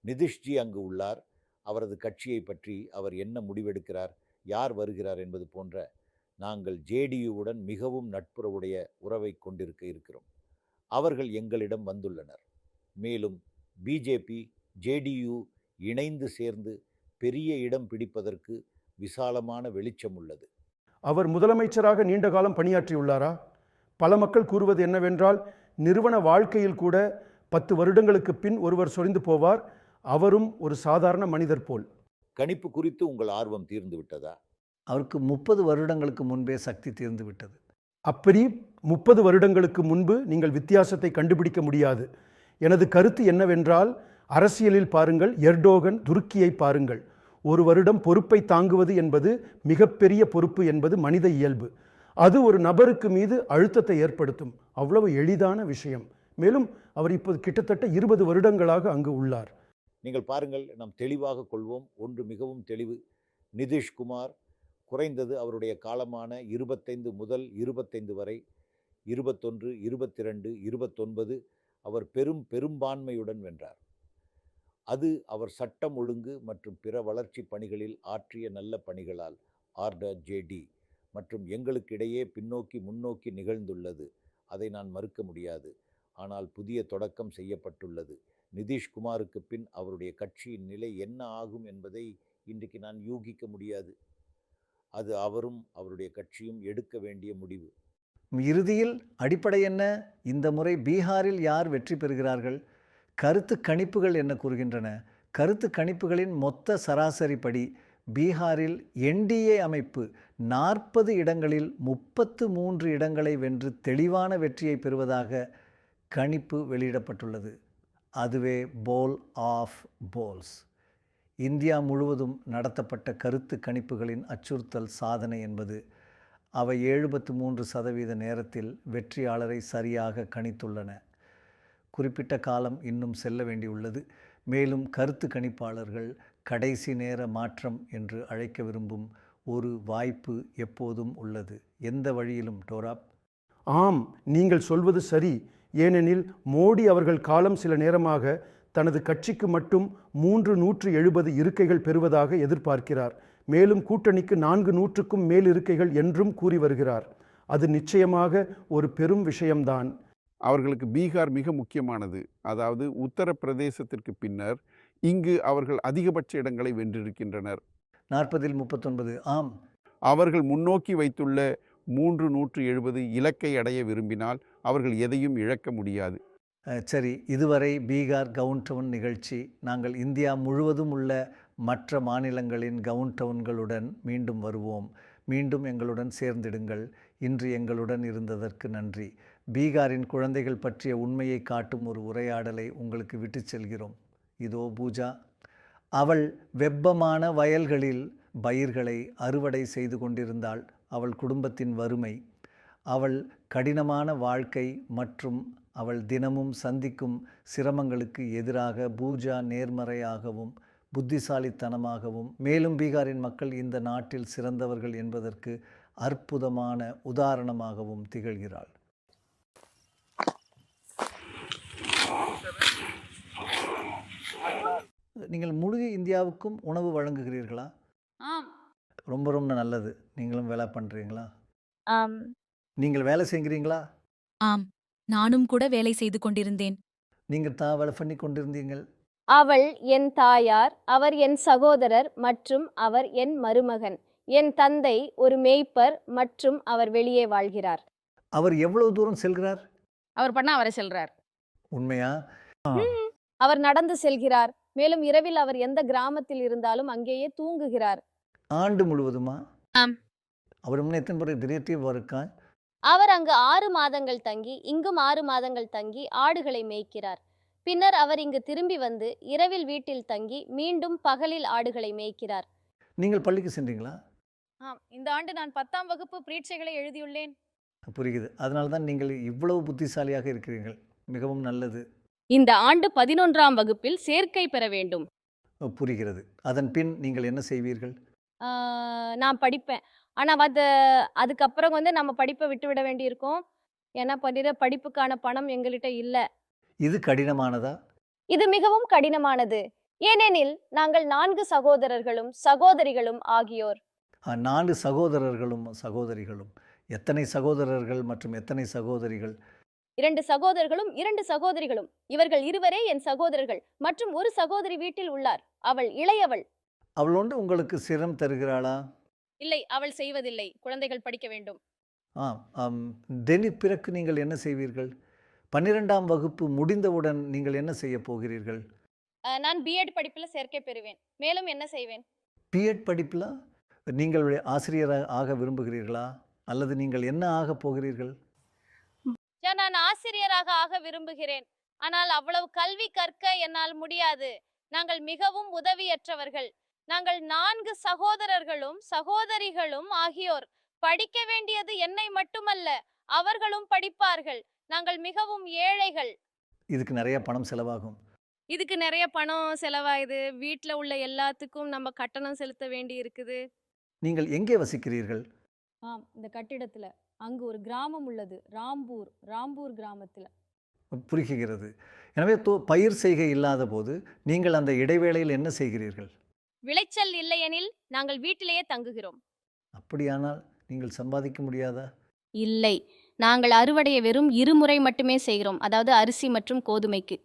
S6: நிதிஷ்ஜி அங்கு உள்ளார். அவரது கட்சியை பற்றி அவர் என்ன முடிவெடுக்கிறார், யார் வருகிறார் என்பது போன்ற நாங்கள் JDUவுடன் மிகவும் நட்புறவுடைய உறவை கொண்டிருக்க இருக்கிறோம். அவர்கள் எங்களிடம் வந்துள்ளனர். மேலும் BJP JDU இணைந்து சேர்ந்து பெரிய இடம் பிடிப்பதற்கு விசாலமான வெளிச்சம் உள்ளது.
S11: அவர் முதலமைச்சராக நீண்ட காலம் பணியாற்றியுள்ளாரா? பல மக்கள் கூறுவது என்னவென்றால், நிறுவன வாழ்க்கையில் கூட 10 வருடங்களுக்கு பின் ஒருவர் சொரிந்து போவார். அவரும் ஒரு சாதாரண மனிதர் போல்.
S6: கணிப்பு குறித்து உங்கள் ஆர்வம் தீர்ந்து விட்டதா?
S1: அவருக்கு 30 வருடங்களுக்கு முன்பே சக்தி தீர்ந்து விட்டது.
S11: அப்படி 30 வருடங்களுக்கு முன்பு நீங்கள் வித்தியாசத்தை கண்டுபிடிக்க முடியாது. எனது கருத்து என்னவென்றால், அரசியலில் பாருங்கள், எர்டோகன், துருக்கியை பாருங்கள். ஒரு வருடம் பொறுப்பை தாங்குவது என்பது மிகப்பெரிய பொறுப்பு என்பது மனித இயல்பு. அது ஒரு நபருக்கு மீது அழுத்தத்தை ஏற்படுத்தும். அவ்வளவு எளிதான விஷயம். மேலும் அவர் இப்போது கிட்டத்தட்ட 20 வருடங்களாக அங்கு உள்ளார்.
S6: நீங்கள் பாருங்கள், நாம் தெளிவாக கொள்வோம். ஒன்று மிகவும் தெளிவு. நிதிஷ்குமார் குறைந்தது அவருடைய காலமான 25 முதல் 25 வரை, 21, 22, 29 அவர் பெரும்பான்மையுடன் வென்றார். அது அவர் சட்டம் ஒழுங்கு மற்றும் பிற வளர்ச்சி பணிகளில் ஆற்றிய நல்ல பணிகளால் RJD மற்றும் எங்களுக்கிடையே பின்னோக்கி முன்னோக்கி நிகழ்ந்துள்ளது. அதை நான் மறுக்க முடியாது. ஆனால் புதிய தொடக்கம் செய்யப்பட்டுள்ளது. நிதிஷ்குமாருக்கு பின் அவருடைய கட்சியின் நிலை என்ன ஆகும் என்பதை இன்றைக்கு நான் யூகிக்க முடியாது. அது அவரும் அவருடைய கட்சியும் எடுக்க வேண்டிய முடிவு.
S1: இறுதியில் அடிப்படை என்ன? இந்த முறை பீகாரில் யார் வெற்றி பெறுகிறார்கள்? கருத்து கணிப்புகள் என்ன கூறுகின்றன? கருத்து கணிப்புகளின் மொத்த சராசரிப்படி பீகாரில் NDA அமைப்பு 40 இடங்களில் 33 இடங்களை வென்று தெளிவான வெற்றியை பெறுவதாக கணிப்பு வெளியிடப்பட்டுள்ளது. அதுவே போல் ஆஃப் போல்ஸ். இந்தியா முழுவதும் நடத்தப்பட்ட கருத்து கணிப்புகளின் அச்சுறுத்தல் சாதனை என்பது அவை 73% நேரத்தில் வெற்றியாளரை சரியாக கணித்துள்ளன. குறிப்பிட்ட காலம் இன்னும் செல்ல வேண்டியுள்ளது. மேலும் கருத்து கணிப்பாளர்கள் கடைசி நேர மாற்றம் என்று அழைக்க விரும்பும் ஒரு வாய்ப்பு எப்போதும் உள்ளது. எந்த வழியிலும். டோராப்,
S11: ஆம், நீங்கள் சொல்வது சரி. ஏனெனில் மோடி அவர்கள் காலம் சில நேரமாக தனது கட்சிக்கு மட்டும் 370 இருக்கைகள் பெறுவதாக எதிர்பார்க்கிறார். மேலும் கூட்டணிக்கு 400க்கும் மேல் இருக்கைகள் என்றும் கூறி வருகிறார். அது நிச்சயமாக ஒரு பெரும் விஷயம்தான்.
S8: அவர்களுக்கு பீகார் மிக முக்கியமானது. அதாவது உத்தரப்பிரதேசத்திற்கு பின்னர் இங்கு அவர்கள் அதிகபட்ச இடங்களை வென்றிருக்கின்றனர்.
S1: 40ல் 39. ஆம்.
S8: அவர்கள் முன்னோக்கி வைத்துள்ள 370 இலக்கை அடைய விரும்பினால் அவர்கள் எதையும் இழக்க முடியாது.
S1: சரி, இதுவரை பீகார் கவுன்டவுன் நிகழ்ச்சி. நாங்கள் இந்தியா முழுவதும் உள்ள மற்ற மாநிலங்களின் கவுன்டவுன்களுடன் மீண்டும் வருவோம். மீண்டும் எங்களுடன் சேர்ந்திடுங்கள். இன்று எங்களுடன் இருந்ததற்கு நன்றி. பீகாரின் குழந்தைகள் பற்றிய உண்மையை காட்டும் ஒரு உரையாடலை உங்களுக்கு விட்டுச் செல்கிறோம். இதோ பூஜா. அவள் வெப்பமான வயல்களில் பயிர்களை அறுவடை செய்து கொண்டிருந்தாள். அவள் குடும்பத்தின் வறுமை, அவள் கடினமான வாழ்க்கை மற்றும் அவள் தினமும் சந்திக்கும் சிரமங்களுக்கு எதிராக பூஜா நேர்மறையாகவும் புத்திசாலித்தனமாகவும் மேலும் பீகாரின் மக்கள் இந்த நாட்டில் சிறந்தவர்கள் என்பதற்கு அற்புதமான உதாரணமாகவும் திகழ்கிறாள். நீங்கள் முழு இந்தியாவுக்கும் உணவு வழங்குகிறீர்களா?
S2: ஆம்.
S1: ரொம்ப ரொம்ப நல்லது. நீங்களும் வேலை பண்ணுறீங்களா?
S2: ஆம்.
S1: நீங்கள் வேலை செய்கிறீங்களா?
S14: ஆம், நானும் கூட வேலை செய்து கொண்டிருந்தேன்.
S1: நீங்கள் தான் வேலை பண்ணி கொண்டிருந்தீங்கள்.
S2: அவள் என் தாயார், அவர் என் சகோதரர் மற்றும் அவர் என் மருமகன். என் தந்தை ஒரு மேய்ப்பர் மற்றும் அவர் வெளியே வாழ்கிறார்.
S1: அவர் எவ்வளவு தூரம் செல்கிறார்?
S2: அவர் பண்ண அவரை செல்றார்.
S1: உண்மையா?
S2: அவர் நடந்து செல்கிறார். மேலும் இரவில் அவர் எந்த கிராமத்தில் இருந்தாலும் அங்கேயே தூங்குகிறார்.
S1: ஆண்டு முழுவதுமா?
S2: ஆம்.
S1: அவர் முன்ன எத்தனை முறை தினத்தையும் வருக்கான்?
S2: அவர் அங்கு 6 மாதங்கள் தங்கி இங்கும் 6 மாதங்கள் தங்கி ஆடுகளை மேய்க்கிறார். பின்னர் அவர் இங்கு திரும்பி வந்து இரவில் வீட்டில் தங்கி மீண்டும் பகலில் ஆடுகளை மேய்க்கிறார்.
S1: நீங்கள் பள்ளிக்கு சென்றீங்களா?
S2: ஆம், இந்த ஆண்டு நான் 10ஆம் வகுப்பு பரீட்சைகளை எழுதியுள்ளேன்.
S1: புரியுது. அதனால தான் நீங்கள் இவ்வளவு புத்திசாலியாக இருக்கிறீர்கள். மிகவும் நல்லது.
S2: இந்த ஆண்டு 11ஆம் வகுப்பில் சேர்க்கை பெற வேண்டும்.
S1: புரிகிறது. அதன் பின் நீங்கள் என்ன செய்வீர்கள்?
S2: நான் படிப்பேன். ஆனால் அதுக்கப்புறம் நம்ம படிப்பை விட்டுவிட வேண்டியிருக்கும். ஏன்னா படிப்புக்கான பணம் எங்கள்கிட்ட இல்லை.
S1: இது கடினமானதா?
S2: இது மிகவும் கடினமானது. ஏனெனில் நாங்கள் 4 சகோதரர்களும் சகோதரிகளும் ஆகியோர்.
S1: 4 சகோதரர்களும் சகோதரிகளும். எத்தனை சகோதரர்கள் மற்றும் எத்தனை சகோதரிகள்?
S2: 2 சகோதரர்களும் 2 சகோதரிகளும். இவர்கள் இருவரே என் சகோதரர்கள் மற்றும் ஒரு சகோதரி வீட்டில் உள்ளார். அவள் இளையவள்.
S1: அவள் ஒன்று உங்களுக்கு சிரம் தருகிறாளா?
S2: இல்லை, அவள் செய்வதில்லை. குழந்தைகள் படிக்க வேண்டும்.
S1: பிறகு நீங்கள் என்ன செய்வீர்கள்? 12ஆம் வகுப்பு முடிந்தவுடன் நீங்கள் என்ன செய்ய போகிறீர்கள்?
S2: நான் பிஎட் படிப்பில் சேர்க்கை பெறுவேன். மேலும் என்ன செய்வேன்?
S1: பிஎட் படிப்பில் நீங்கள் ஆசிரியராக ஆக விரும்புகிறீர்களா? அல்லது நீங்கள் என்ன ஆக போகிறீர்கள்?
S2: நான் ஆசிரியராக ஆக விரும்புகிறேன். ஆனால் அவ்வளவு கல்வி கற்க என்னால் முடியாது. நாங்கள் மிகவும் உதவியற்றவர்கள். நாங்கள் 4 சகோதரர்களும் சகோதரிகளும் ஆகியோர். படிக்க வேண்டியது என்னை மட்டுமல்ல, அவர்களும் படிப்பார்கள். நாங்கள் மிகவும் ஏழைகள்.
S1: இதுக்கு நிறைய பணம் செலவாகும்.
S2: இதுக்கு நிறைய பணம் செலவாகுது. வீட்டில் உள்ள எல்லாத்துக்கும் நம்ம கட்டணம் செலுத்த வேண்டி இருக்குது.
S1: நீங்கள் எங்கே வசிக்கிறீர்கள்?
S2: ஆம், இந்த கட்டிடத்தில். அங்கு ஒரு கிராமம் உள்ளது, ராம்பூர் கிராமத்தில்.
S1: புரிகிறது. எனவே பயிர் செய்கை இல்லாத போது நீங்கள் அந்த இடைவேளையில் என்ன செய்கிறீர்கள்?
S2: விளைச்சல் இல்லையெனில் நாங்கள் வீட்டிலேயே தங்குகிறோம்.
S1: அப்படியானால் நீங்கள் சம்பாதிக்க முடியாதா?
S2: இல்லை, நாங்கள் அறுவடையை வெறும் 2 முறை மட்டுமே செய்கிறோம். அதாவது அரிசி மற்றும் கோதுமைக்கு.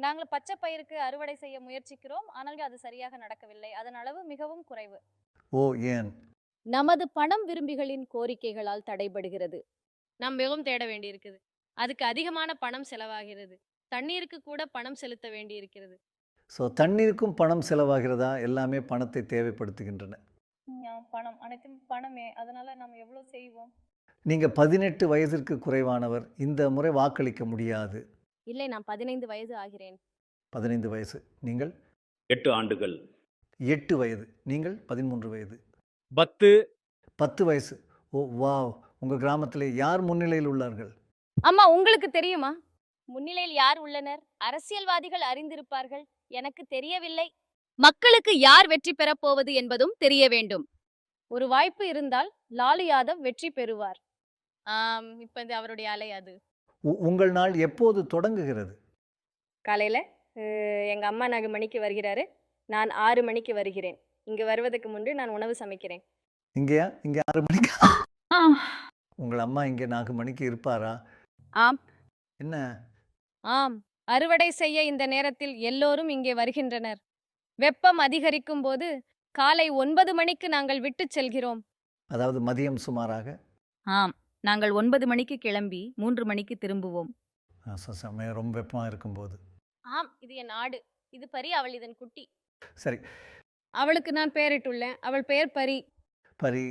S2: நாங்கள் பச்சை பயிருக்கு அறுவடை செய்ய முயற்சிக்கிறோம். ஆனால் அது சரியாக நடக்கவில்லை. அதன் அளவு மிகவும் குறைவு.
S1: ஓ, ஏன்?
S2: நமது பணம் விரும்பிகளின் கோரிக்கைகளால் தடைபடுகிறது. நாம் மிகவும் தேட வேண்டியிருக்குது. அதுக்கு அதிகமான பணம் செலவாகிறது. தண்ணீருக்கு கூட பணம் செலுத்த வேண்டியிருக்கிறது.
S1: தண்ணீருக்கும் பணம் செலவாகிறதா? எல்லாமே பணத்தை தேவைப்படுத்துகின்றன.
S2: பணம் அனைத்தும் பணமே. அதனால நாம் எவ்வளவு செய்வோம்?
S1: நீங்கள் 18 வயதிற்கு குறைவானவர். இந்த முறை வாக்களிக்க முடியாது.
S2: இல்லை, நான் 15 வயது ஆகிறேன்.
S1: 15 வயசு. நீங்கள்?
S13: 8 ஆண்டுகள்.
S1: 8 வயது. நீங்கள்? 13 வயது.
S9: 10
S1: வயசு. ஓ வாவ்! உங்கள் கிராமத்திலே யார் முன்னிலையில் உள்ளார்கள்?
S2: அம்மா, உங்களுக்கு தெரியுமா? முன்னிலையில் யார் உள்ளனர்? அரசியல்வாதிகள் அறிந்திருப்பார்கள். எனக்கு தெரியவில்லை. மக்களுக்கு யார் வெற்றி பெறப் போவது என்பதும் தெரிய வேண்டும். ஒரு வாய்ப்பு இருந்தால் லாலு யாதவ் வெற்றி பெறுவார். இப்ப அவருடைய அலை அது.
S1: உங்கள் நாள் எப்போது தொடங்குகிறது?
S2: காலையில் எங்கள் அம்மா 4 மணிக்கு வருகிறாரு, நான் 6 மணிக்கு வருகிறேன். இங்கே வருவதற்கு முன்பு நான் உணவு சமைக்கிறேன்.
S1: இங்கேயா? இங்கே 6 மணிக்கு? உங்கள் அம்மா இங்கே 4 மணிக்கு இருப்பாரா?
S2: ஆம்.
S1: என்ன?
S2: ஆம், அறுவடை செய்ய இந்த நேரத்தில் எல்லோரும் இங்கே வருகின்றனர். வெப்பம் அதிகரிக்கும் போது காலை 9 மணிக்கு நாங்கள் விட்டுச் செல்கிறோம்.
S1: அதாவது மதியம் சுமாராக?
S12: ஆம், நாங்கள் 9 மணிக்கு கிளம்பி 3 மணிக்கு திரும்புவோம்.
S1: சமயம் ரொம்ப வெப்பமாக இருக்கும்போது.
S2: ஆம், இது என் ஆடு. இது பரி, அவள் இதன் குட்டி.
S1: சரி.
S2: அவளுக்கு நான் பெயரிட்டுள்ளேன். அவள் பெயர் பரி.
S1: பரி.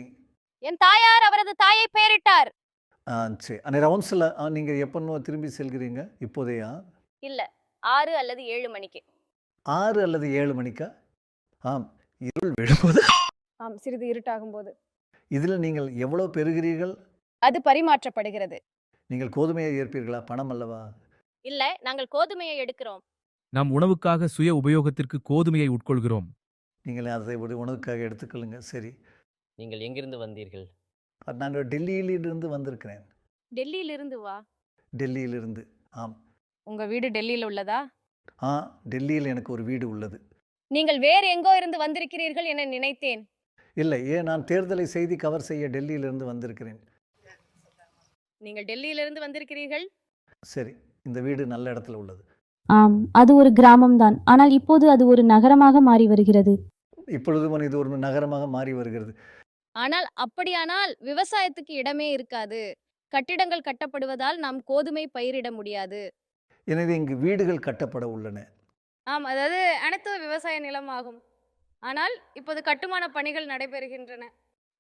S2: என் தாயார் அவரது தாயை பெயரிட்டார்.
S1: சரி. அந்த ரவுண்ட்ஸில் நீங்கள் எப்போ திரும்பி செல்கிறீங்க? இப்போதையா?
S2: இல்லை, 6 அல்லது 7 மணிக்கு.
S1: 6 அல்லது 7 மணிக்கா? ஆம், இருள் விழும்போது.
S2: ஆம், சிறிது இருட்டாகும் போது.
S1: இதில் நீங்கள் எவ்வளோ பெறுகிறீர்கள்?
S2: அது பரிமாற்றப்படுகிறது.
S1: நீங்கள் கோதுமையை ஏற்பீர்களா? பணம் அல்லவா?
S2: இல்லை, நாங்கள் கோதுமையை எடுக்கிறோம்.
S25: நாம் உணவுக்காக சுய உபயோகத்திற்கு கோதுமையை உட்கொள்கிறோம்.
S1: நீங்கள் அதை ஒரு உணவுக்காக எடுத்துக்கொள்ளுங்க. சரி.
S7: நீங்கள் எங்கிருந்து வந்தீர்கள்?
S1: நான் டெல்லியிலிருந்து வந்திருக்கிறேன்.
S2: டெல்லியிலிருந்து வா?
S1: டெல்லியிலிருந்து. ஆம்.
S2: உங்க வீடு டெல்லியில் உள்ளதா?
S1: டெல்லியில் எனக்கு ஒரு வீடு உள்ளது.
S2: நீங்கள் வேறு எங்கோ இருந்து வந்திருக்கிறீர்கள் என நினைத்தேன்.
S1: இல்லை, நான் தேர்தலை செய்தி கவர் செய்ய டெல்லியிலிருந்து வந்திருக்கிறேன்.
S2: நீங்கள் டெல்லியிலிருந்து வந்திருக்கிறீர்கள்?
S1: சரி, இந்த வீடு நல்ல இடத்துல உள்ளது.
S14: ஆம், அது ஒரு கிராமம்தான். ஆனால் இப்போது அது ஒரு நகரமாக மாறி வருகிறது.
S1: இப்பொழுது இது ஒரு நகரமாக மாறி வருகிறது.
S2: ஆனால் அப்படியானால் விவசாயத்துக்கு இடமே இருக்காது. கட்டிடங்கள் கட்டப்படுவதால் நாம் கோதுமை பயிரிட முடியாது.
S1: எனவே இங்கு வீடுகள் கட்டப்பட உள்ளன.
S2: ஆம், அதாவது அனைத்து விவசாய நிலமாகும். ஆனால் இப்போது கட்டுமான பணிகள் நடைபெறுகின்றன.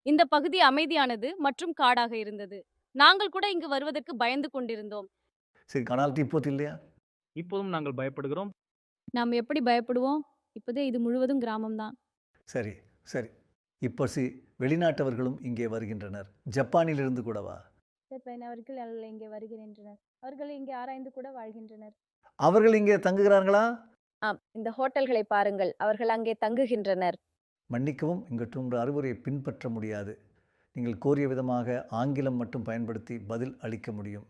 S2: இந்த பகுதி அமைதியானது மற்றும் காடாக இருந்தது. நாங்கள் கூட இங்கு வருவதற்கு பயந்து கொண்டிருந்தோம்.
S1: சரி, ஆனால் இப்போது இல்லையா?
S25: இப்போதும் நாங்கள் பயப்படுகிறோம்.
S14: நாம் எப்படி பயப்படுவோம்? இப்போதே இது முழுவதும் கிராமம்தான்.
S1: சரி சரி. இப்போ வெளிநாட்டவர்களும் இங்கே வருகின்றனர். ஜப்பானிலிருந்து கூடவா?
S2: அவர்கள் இங்கே வருகின்றனர். அவர்கள் இங்கே ஆராய்ந்து கூட வாழ்கின்றனர்.
S1: அவர்கள் இங்கே தங்குகிறார்களா?
S2: ஆம், இந்த ஹோட்டல்களை பாருங்கள். அவர்கள் அங்கே தங்குகின்றனர்.
S1: மன்னிக்கவும், இங்கற்ற அறிவுரையை பின்பற்ற முடியாது. நீங்கள் கோரிய விதமாக ஆங்கிலம் மட்டும் பயன்படுத்தி பதில் அளிக்க முடியும்.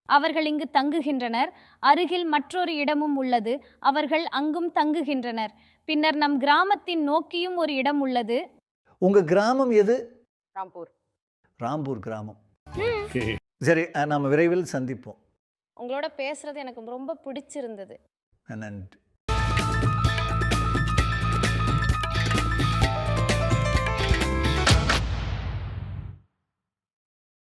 S2: அவர்கள் இங்கு தங்குகின்றனர். அருகில் மற்றொரு இடமும் உள்ளது. அவர்கள் அங்கும் தங்குகின்றனர். பின்னர் நம் கிராமத்தின் நோக்கியும் ஒரு இடம் உள்ளது.
S1: உங்க கிராமம் எது?
S2: ராம்பூர்.
S1: ராம்பூர் கிராமம். சரி, நாம் விரைவில் சந்திப்போம்.
S2: உங்களோட பேசுறது எனக்கு ரொம்ப பிடிச்சிருந்தது.
S1: நன்றி.